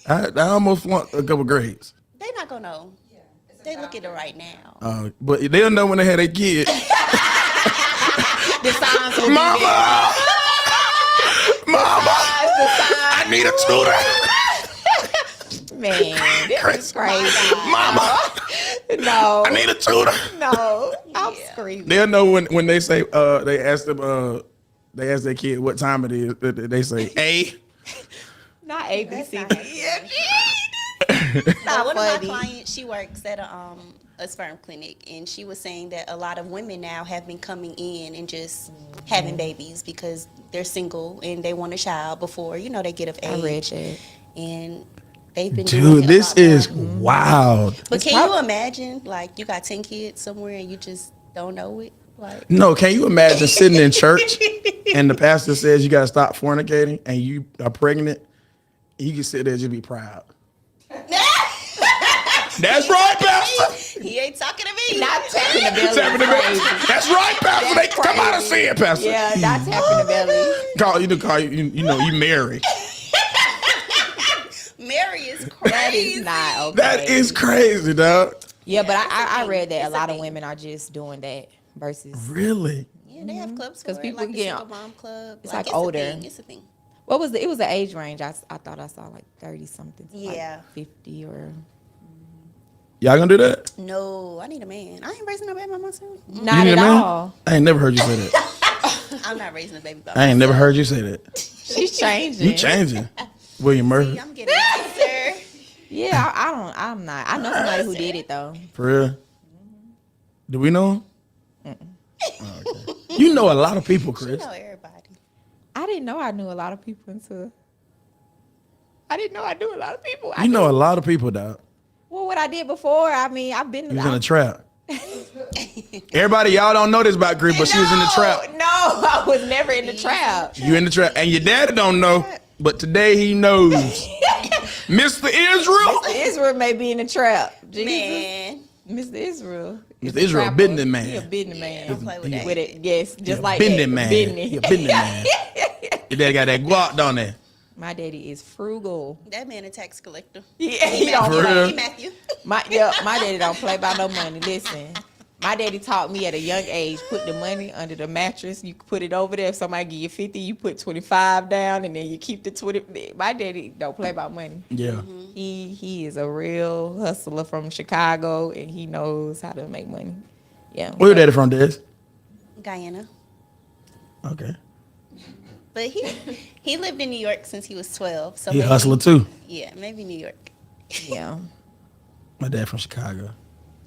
I almost flunked a couple grades. They not gonna know. They look at it right now. But they'll know when they had a kid. The signs will be Mama, Mama, there. I need a tutor. Man, this is crazy. Mama, No, I need a tutor. no, I'm screaming. They'll know when they say they ask their kid what time it is. They say A. Not ABC. Not Not one of my funny. clients, she works at a sperm clinic, and she was saying that a lot of women now have been coming in and just having babies because they're single and they want a child before they get of age. I read that. And they've been doing Dude, it a this lot is more. wild. But can you imagine, like, you got 10 kids somewhere and you just don't know it? Like, No, can you imagine sitting in church and the pastor says you got to stop fornicating and you are pregnant? You can sit there and just be proud. That's right, pastor. he ain't talking to me. Not tapping the belly. Tapping the is belly. crazy. That's right, pastor. That's Come out and crazy. say it, pastor. Yeah, not tapping the belly. Call you Mary. Mary is That crazy. is not okay. That is crazy, dog. Yeah, but it's a I thing. read that It's a a lot of thing. women are just doing that versus Really? Yeah, they have clubs for 'Cause it, people like the get- single mom club. it's like it's older. A thing. It's a thing. what was it was an age range. I thought I saw like 30 something. Yeah. Like 50 or Y'all gonna do that? No, I need a man. I ain't raising no baby by myself. not You need at a man? all. I ain't never heard you say that. I'm not raising a baby by I myself. ain't never heard you say that. She's changing. You changing. William Murphy. I'm getting nicer. Yeah, I'm not. I know somebody who did it though. For real? Do we know him? Oh, okay. You know a lot of people, You Chris. know everybody. I didn't know I knew a lot of people until. I didn't know I knew a lot of people. You know a lot of people, dog. Well, what I did before, I mean, I've been. You was in a trap. Everybody, y'all don't know this about Chris, but she was in the trap. No, I was never in the trap. You in the trap, and your daddy don't know, but today he knows. Mr. Israel. Israel may be in the trap. Jesus. Man, Mr. Israel. Mr. Israel, Trapper. business man. He a business man. don't play with that. With it, yes, just like business that. man. Business. He a business man. Your daddy got that guap down there. My daddy is frugal. that man a tax collector. Yeah, he don't For play. real? He Matthew. My daddy don't play by no money. Listen, my daddy taught me at a young age, put the money under the mattress. You put it over there. If somebody give you 50, you put 25 down, and then you keep the 20. My daddy don't play by money. Yeah. He is a real hustler from Chicago, and he knows how to make money. Yeah. Where your daddy from, Des? Guyana. Okay. But he lived in New York since he was 12. So He a maybe, hustler too. Yeah, maybe New York. Yeah. My dad from Chicago.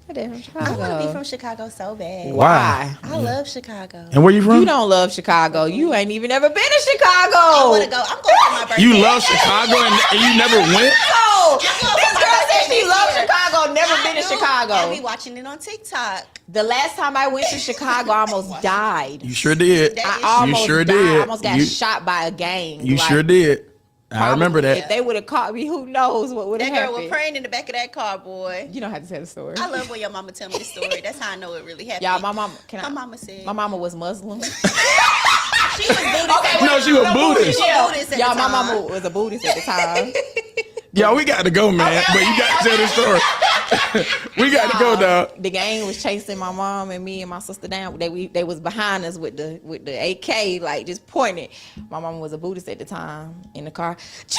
My dad from I Chicago. want to be from Chicago so bad. Why? I love Chicago. And where you from? You don't love Chicago. You ain't even ever been to Chicago. I want to go. I'm going for my birthday. You love Chicago and you never went? No. This for my girl said birthday she this loves year. Chicago, never I been to do. Chicago. I be watching it on TikTok. The last time I went to Chicago, I almost died. You sure did. That I is almost sure died. did. I almost got You- shot by a gang. You Like, sure did. I remember probably, If that. they would have caught me, who knows what would That have girl happened. was praying in the back of that car, boy. You don't have to tell the story. I love when your mama tell me the story. That's how I know it really happened. Y'all, my mama. My mama said. My mama was Muslim. She was Buddhist. No, she was Buddhist. She was Buddhist at Y'all, the my time. mama was a Buddhist at the time. Yeah, we got to go, man. But you got to tell the story. We got to go, dog. The gang was chasing my mom and me and my sister down. They was behind us with the AK, like just pointing. My mama was a Buddhist at the time in the car. Jesus!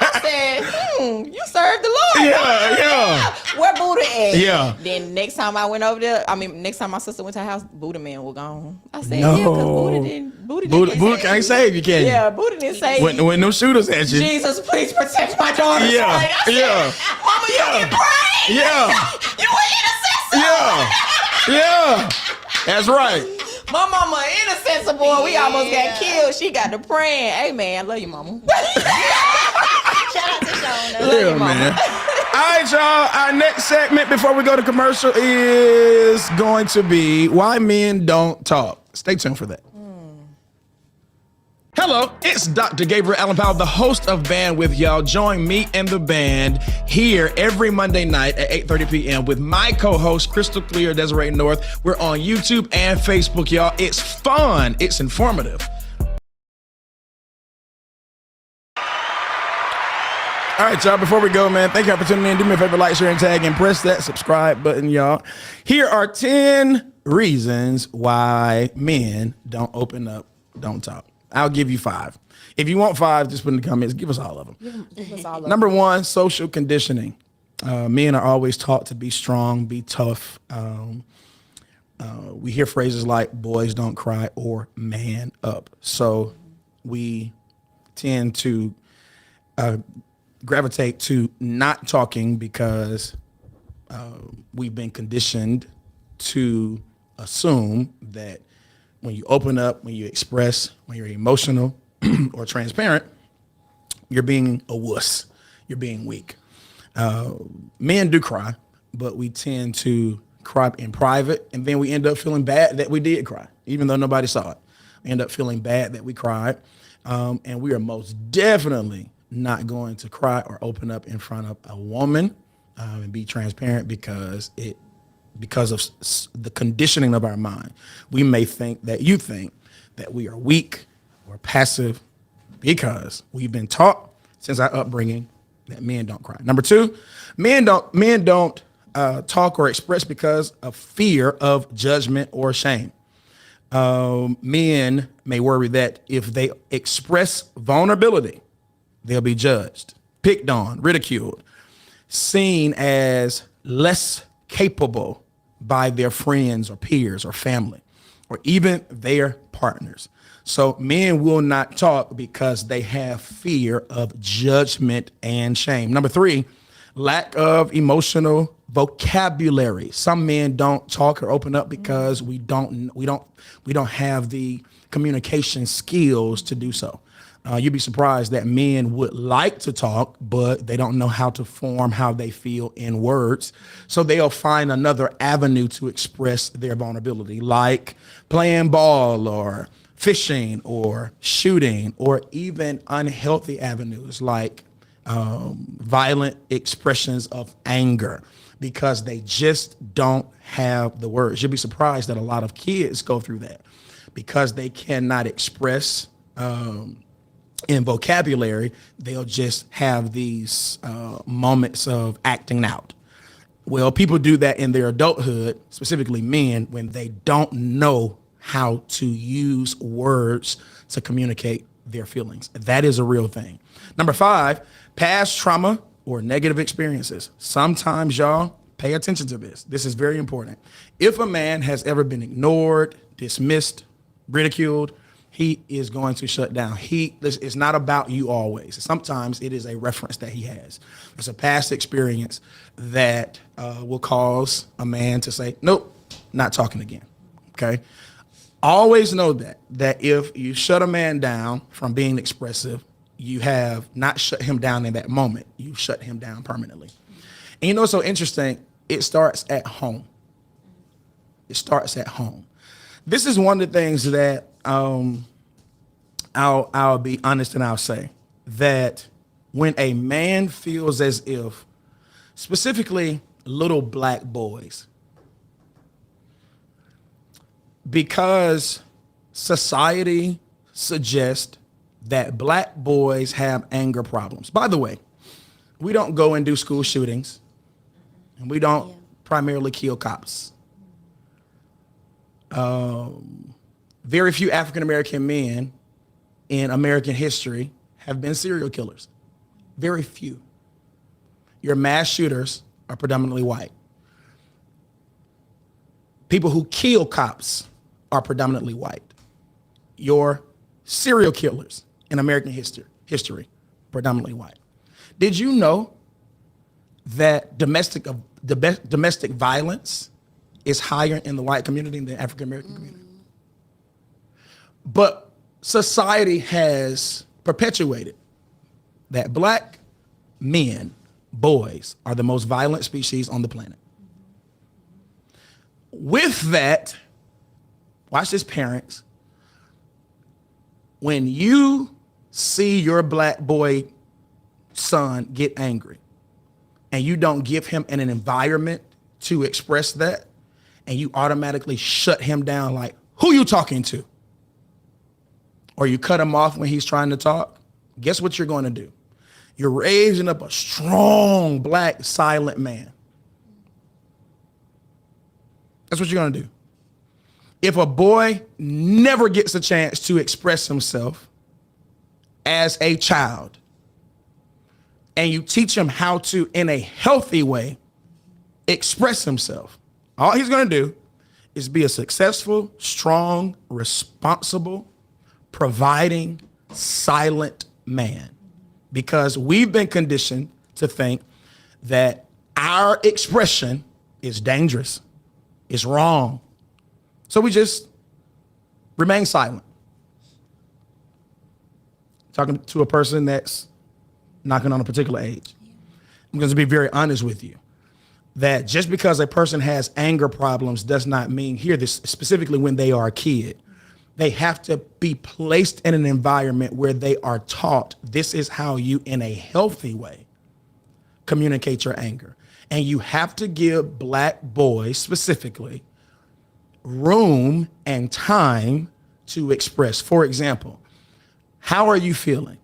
I said, you serve the Lord. Yeah, yeah. Where Buddha at? Yeah. Then next time I went over there, next time my sister went to her house, Buddha man was gone. I said, No. yeah, because Buddha didn't Buddha can't save you, can you? Yeah, Buddha didn't say, When no shooters at you. Jesus, please protect my daughter. Yeah, I said, yeah. Mama, you can pray. Yeah, You an intercessor. yeah, yeah. That's right. My mama an intercessor, boy. We almost Yeah. got killed. She got to praying. Hey, man, love you, mama. Shout out to Shona. Yeah, man. All right, y'all. Our next segment before we go to commercial is going to be why men don't talk. Stay tuned for that. Hello, it's Dr. Gabriel Allen Powell, the host of Band with Y'all. Join me and the band here every Monday night at 8:30 p.m. with my co-host, Crystal Clear, Desiree North. We're on YouTube and Facebook, y'all. It's fun. It's informative. All right, y'all, before we go, man, thank y'all for tuning in. Do me a favor, like, share, and tag, and press that subscribe button, y'all. Here are 10 reasons why men don't open up, don't talk. I'll give you 5. If you want 5, just put in the comments. Give us all of them. Number 1, social conditioning. Men are always taught to be strong, be tough. We hear phrases like boys don't cry or man up. So we tend to gravitate to not talking because we've been conditioned to assume that when you open up, when you express, when you're emotional or transparent, you're being a wuss. You're being weak. Men do cry, but we tend to cry in private, and then we end up feeling bad that we did cry, even though nobody saw it. We end up feeling bad that we cried, and we are most definitely not going to cry or open up in front of a woman and be transparent because of the conditioning of our mind. We may think that you think that we are weak or passive because we've been taught since our upbringing that men don't cry. Number 2, men don't talk or express because of fear of judgment or shame. Men may worry that if they express vulnerability, they'll be judged, picked on, ridiculed, seen as less capable by their friends or peers or family or even their partners. So men will not talk because they have fear of judgment and shame. Number 3, lack of emotional vocabulary. Some men don't talk or open up because we don't have the communication skills to do so. You'd be surprised that men would like to talk, but they don't know how to form how they feel in words. So they'll find another avenue to express their vulnerability, like playing ball or fishing or shooting, or even unhealthy avenues like violent expressions of anger, because they just don't have the words. You'll be surprised that a lot of kids go through that because they cannot express in vocabulary. They'll just have these moments of acting out. Well, people do that in their adulthood, specifically men, when they don't know how to use words to communicate their feelings. That is a real thing. Number 5, past trauma or negative experiences. Sometimes, y'all, pay attention to this. This is very important. If a man has ever been ignored, dismissed, ridiculed, he is going to shut down. It's not about you always. Sometimes it is a reference that he has. It's a past experience that will cause a man to say, nope, not talking again, okay? Always know that if you shut a man down from being expressive, you have not shut him down in that moment. You shut him down permanently. And you know what's so interesting? It starts at home. It starts at home. This is one of the things that I'll be honest and I'll say that when a man feels as if, specifically little black boys, because society suggests that black boys have anger problems. By the way, we don't go and do school shootings, and we don't primarily kill cops. Very few African-American men in American history have been serial killers. Very few. Your mass shooters are predominantly white. People who kill cops are predominantly white. Your serial killers in American history, predominantly white. Did you know that domestic violence is higher in the white community than the African American community? But society has perpetuated that black men, boys, are the most violent species on the planet. With that, watch this, parents. when you see your black boy son get angry and you don't give him an environment to express that, and you automatically shut him down like, who you talking to? Or you cut him off when he's trying to talk, guess what you're going to do? You're raising up a strong, black, silent man. That's what you're going to do. If a boy never gets a chance to express himself as a child, and you teach him how to, in a healthy way, express himself, all he's going to do is be a successful, strong, responsible, providing, silent man. Because we've been conditioned to think that our expression is dangerous, it's wrong. So we just remain silent. Talking to a person that's knocking on a particular age. I'm going to be very honest with you, that just because a person has anger problems does not mean, hear this, specifically when they are a kid, they have to be placed in an environment where they are taught this is how you, in a healthy way, communicate your anger. And you have to give black boys specifically room and time to express. For example, how are you feeling?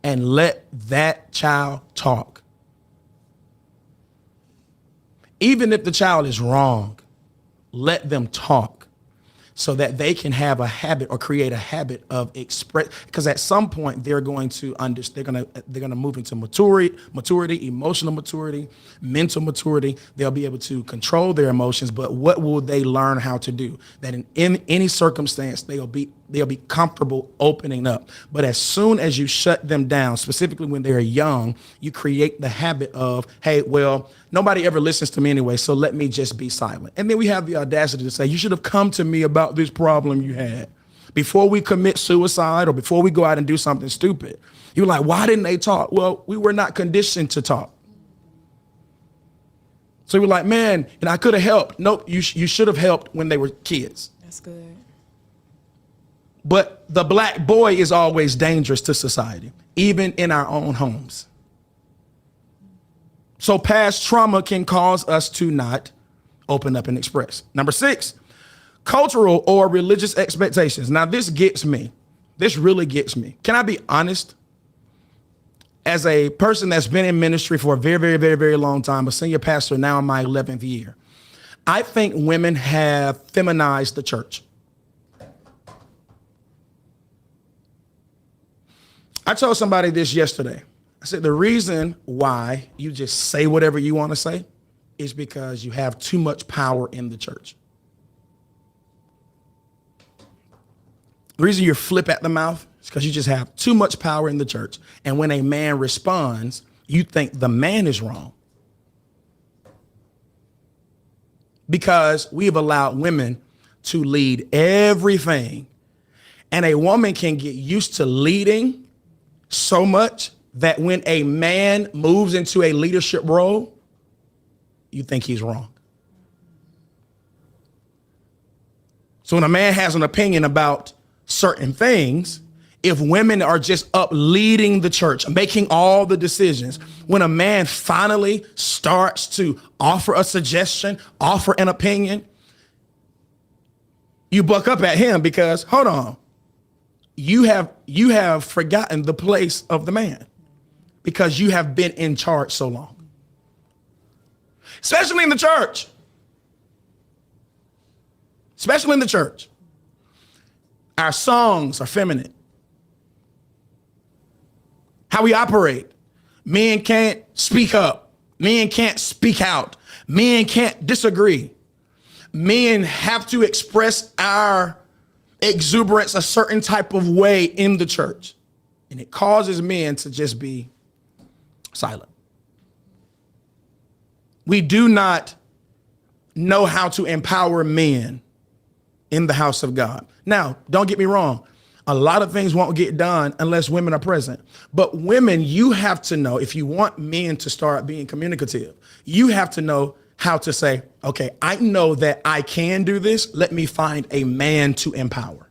And let that child talk. Even if the child is wrong, let them talk so that they can have a habit or create a habit of express. Because at some point they're going to understand. They're gonna move into maturity, emotional maturity, mental maturity. They'll be able to control their emotions. But what will they learn how to do? That in any circumstance they'll be comfortable opening up. But as soon as you shut them down, specifically when they're young, you create the habit of, hey, well, nobody ever listens to me anyway, so let me just be silent. And then we have the audacity to say, you should have come to me about this problem you had before we commit suicide or before we go out and do something stupid. You're like, why didn't they talk? Well, we were not conditioned to talk. So we're like, man, and I could have helped. Nope, you should have helped when they were kids. That's good. But the black boy is always dangerous to society, even in our own homes. So past trauma can cause us to not open up and express. Number 6, cultural or religious expectations. Now this gets me. This really gets me. Can I be honest? As a person that's been in ministry for a very, very, very, very long time, a senior pastor now in my 11th year, I think women have feminized the church. I told somebody this yesterday. I said, the reason why you just say whatever you want to say is because you have too much power in the church. The reason you flip at the mouth is because you just have too much power in the church. And when a man responds, you think the man is wrong. Because we've allowed women to lead everything. And a woman can get used to leading so much that when a man moves into a leadership role, you think he's wrong. So when a man has an opinion about certain things, if women are just up leading the church, making all the decisions, when a man finally starts to offer a suggestion, offer an opinion, you buck up at him because, hold on, you have forgotten the place of the man because you have been in charge so long. Especially in the church. Especially in the church. Our songs are feminine. How we operate. Men can't speak up. Men can't speak out. Men can't disagree. Men have to express our exuberance a certain type of way in the church. And it causes men to just be silent. We do not know how to empower men in the house of God. Now, don't get me wrong. A lot of things won't get done unless women are present. But women, you have to know, if you want men to start being communicative, you have to know how to say, okay, I know that I can do this. Let me find a man to empower.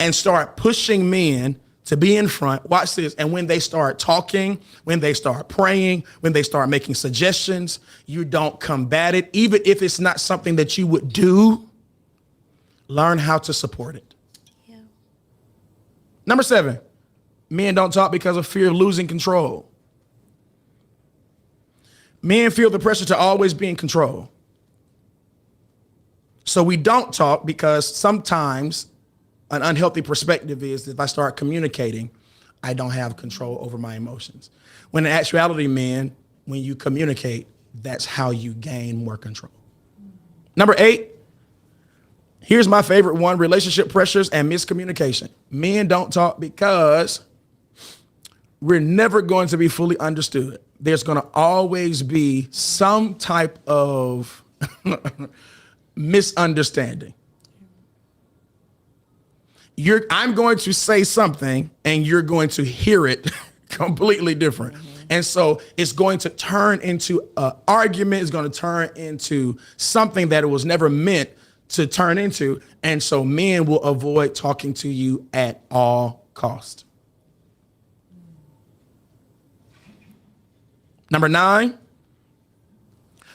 and start pushing men to be in front. Watch this. And when they start talking, when they start praying, when they start making suggestions, you don't combat it. Even if it's not something that you would do, learn how to support it. Yeah. Number 7, men don't talk because of fear of losing control. Men feel the pressure to always be in control. So we don't talk because sometimes an unhealthy perspective is if I start communicating, I don't have control over my emotions. When in actuality, men, when you communicate, that's how you gain more control. Number 8, here's my favorite one, relationship pressures and miscommunication. Men don't talk because we're never going to be fully understood. There's going to always be some type of misunderstanding. I'm going to say something and you're going to hear it completely different. And so it's going to turn into an argument. It's going to turn into something that it was never meant to turn into. And so men will avoid talking to you at all costs. Number 9,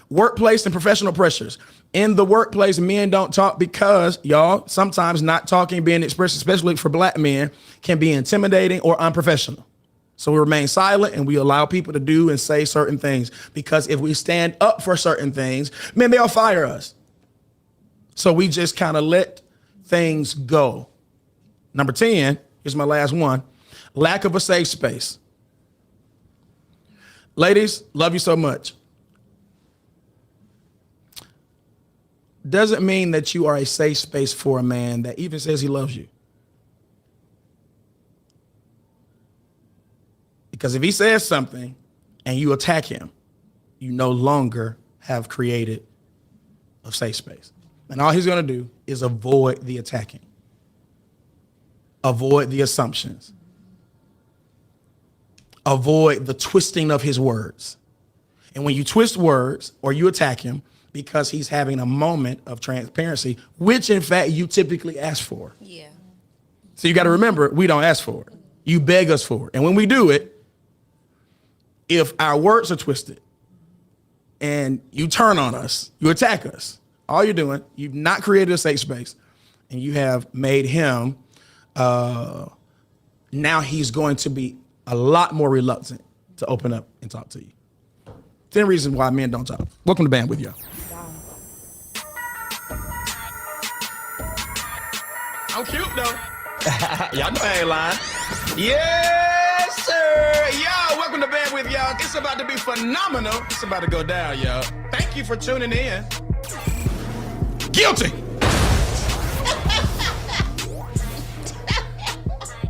workplace and professional pressures. In the workplace, men don't talk because, y'all, sometimes not talking, being expressed, especially for black men, can be intimidating or unprofessional. So we remain silent and we allow people to do and say certain things because if we stand up for certain things, man, they'll fire us. So we just kind of let things go. Number 10, here's my last one, lack of a safe space. Ladies, love you so much. Doesn't mean that you are a safe space for a man that even says he loves you. Because if he says something and you attack him, you no longer have created a safe space. And all he's going to do is avoid the attacking, avoid the assumptions, avoid the twisting of his words. And when you twist words or you attack him because he's having a moment of transparency, which in fact you typically ask for. Yeah. So you got to remember, we don't ask for it. You beg us for it. And when we do it, if our words are twisted and you turn on us, you attack us, all you're doing, you've not created a safe space and you have made him, now he's going to be a lot more reluctant to open up and talk to you. 10 reasons why men don't talk. Welcome to Band with y'all. I'm cute though. Y'all know I ain't lying. Yes, sir. Y'all, welcome to Band with y'all. It's about to be phenomenal. It's about to go down, y'all. Thank you for tuning in. Guilty.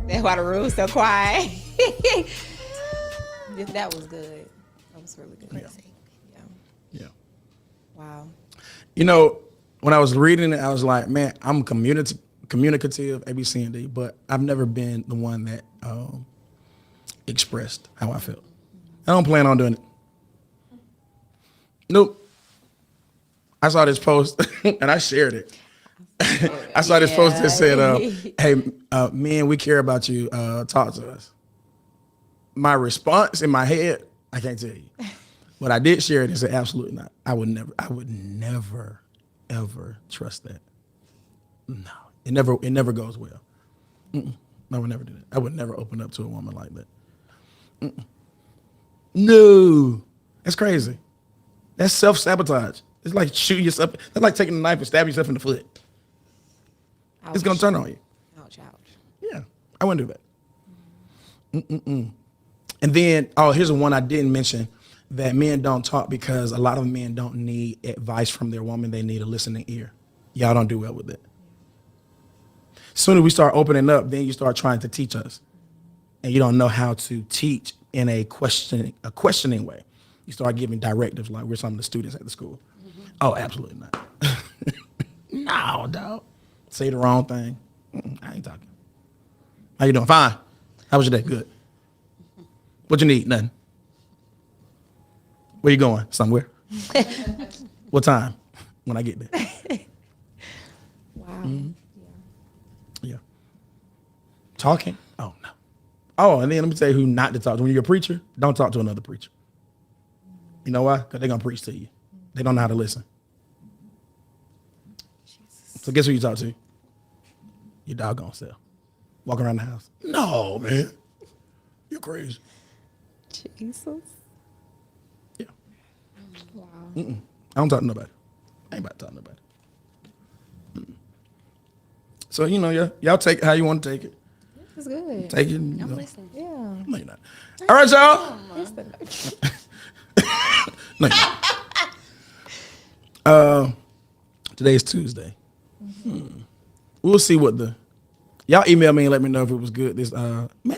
That's why the room's so quiet. That was good. That was really good. Yeah. Wow. You know, when I was reading it, I was like, man, I'm communicative, A, B, C, and D, but I've never been the one that expressed how I felt. I don't plan on doing it. Nope. I saw this post and I shared it. I saw this post that said, hey, men, we care about you. Talk to us. My response in my head, I can't tell you. But I did share it and said, absolutely not. I would never, ever trust that. No, it never goes well. I would never do that. I would never open up to a woman like that. No, that's crazy. That's self-sabotage. It's like shooting yourself. That's like taking a knife and stabbing yourself in the foot. Ouch. It's gonna turn on you. Ouch, ouch. Yeah, I wouldn't do that. And then, here's the one I didn't mention, that men don't talk because a lot of men don't need advice from their woman. They need a listening ear. Y'all don't do well with it. As soon as we start opening up, then you start trying to teach us. And you don't know how to teach in a questioning way. You start giving directives like we're some of the students at the school. Oh, absolutely not. No, dog. Say the wrong thing. I ain't talking. How you doing? Fine. How was your day? Good. What you need? Nothing. Where you going? Somewhere. What time? When I get there. Wow. Yeah. Talking? Oh, no. Oh, and then let me tell you who not to talk to. When you're a preacher, don't talk to another preacher. You know why? Because they're going to preach to you. They don't know how to listen. So guess who you talk to? Your doggone self. Walking around the house. No, man. You're crazy. Jesus. Yeah. Wow. I don't talk to nobody. I ain't about to talk to nobody. So, y'all take it how you want to take it. That's good. Take it. I'm listening. Yeah. No, you're not. All right, y'all. No, you're not. Today's Tuesday. We'll see what y'all email me and let me know if it was good. Man,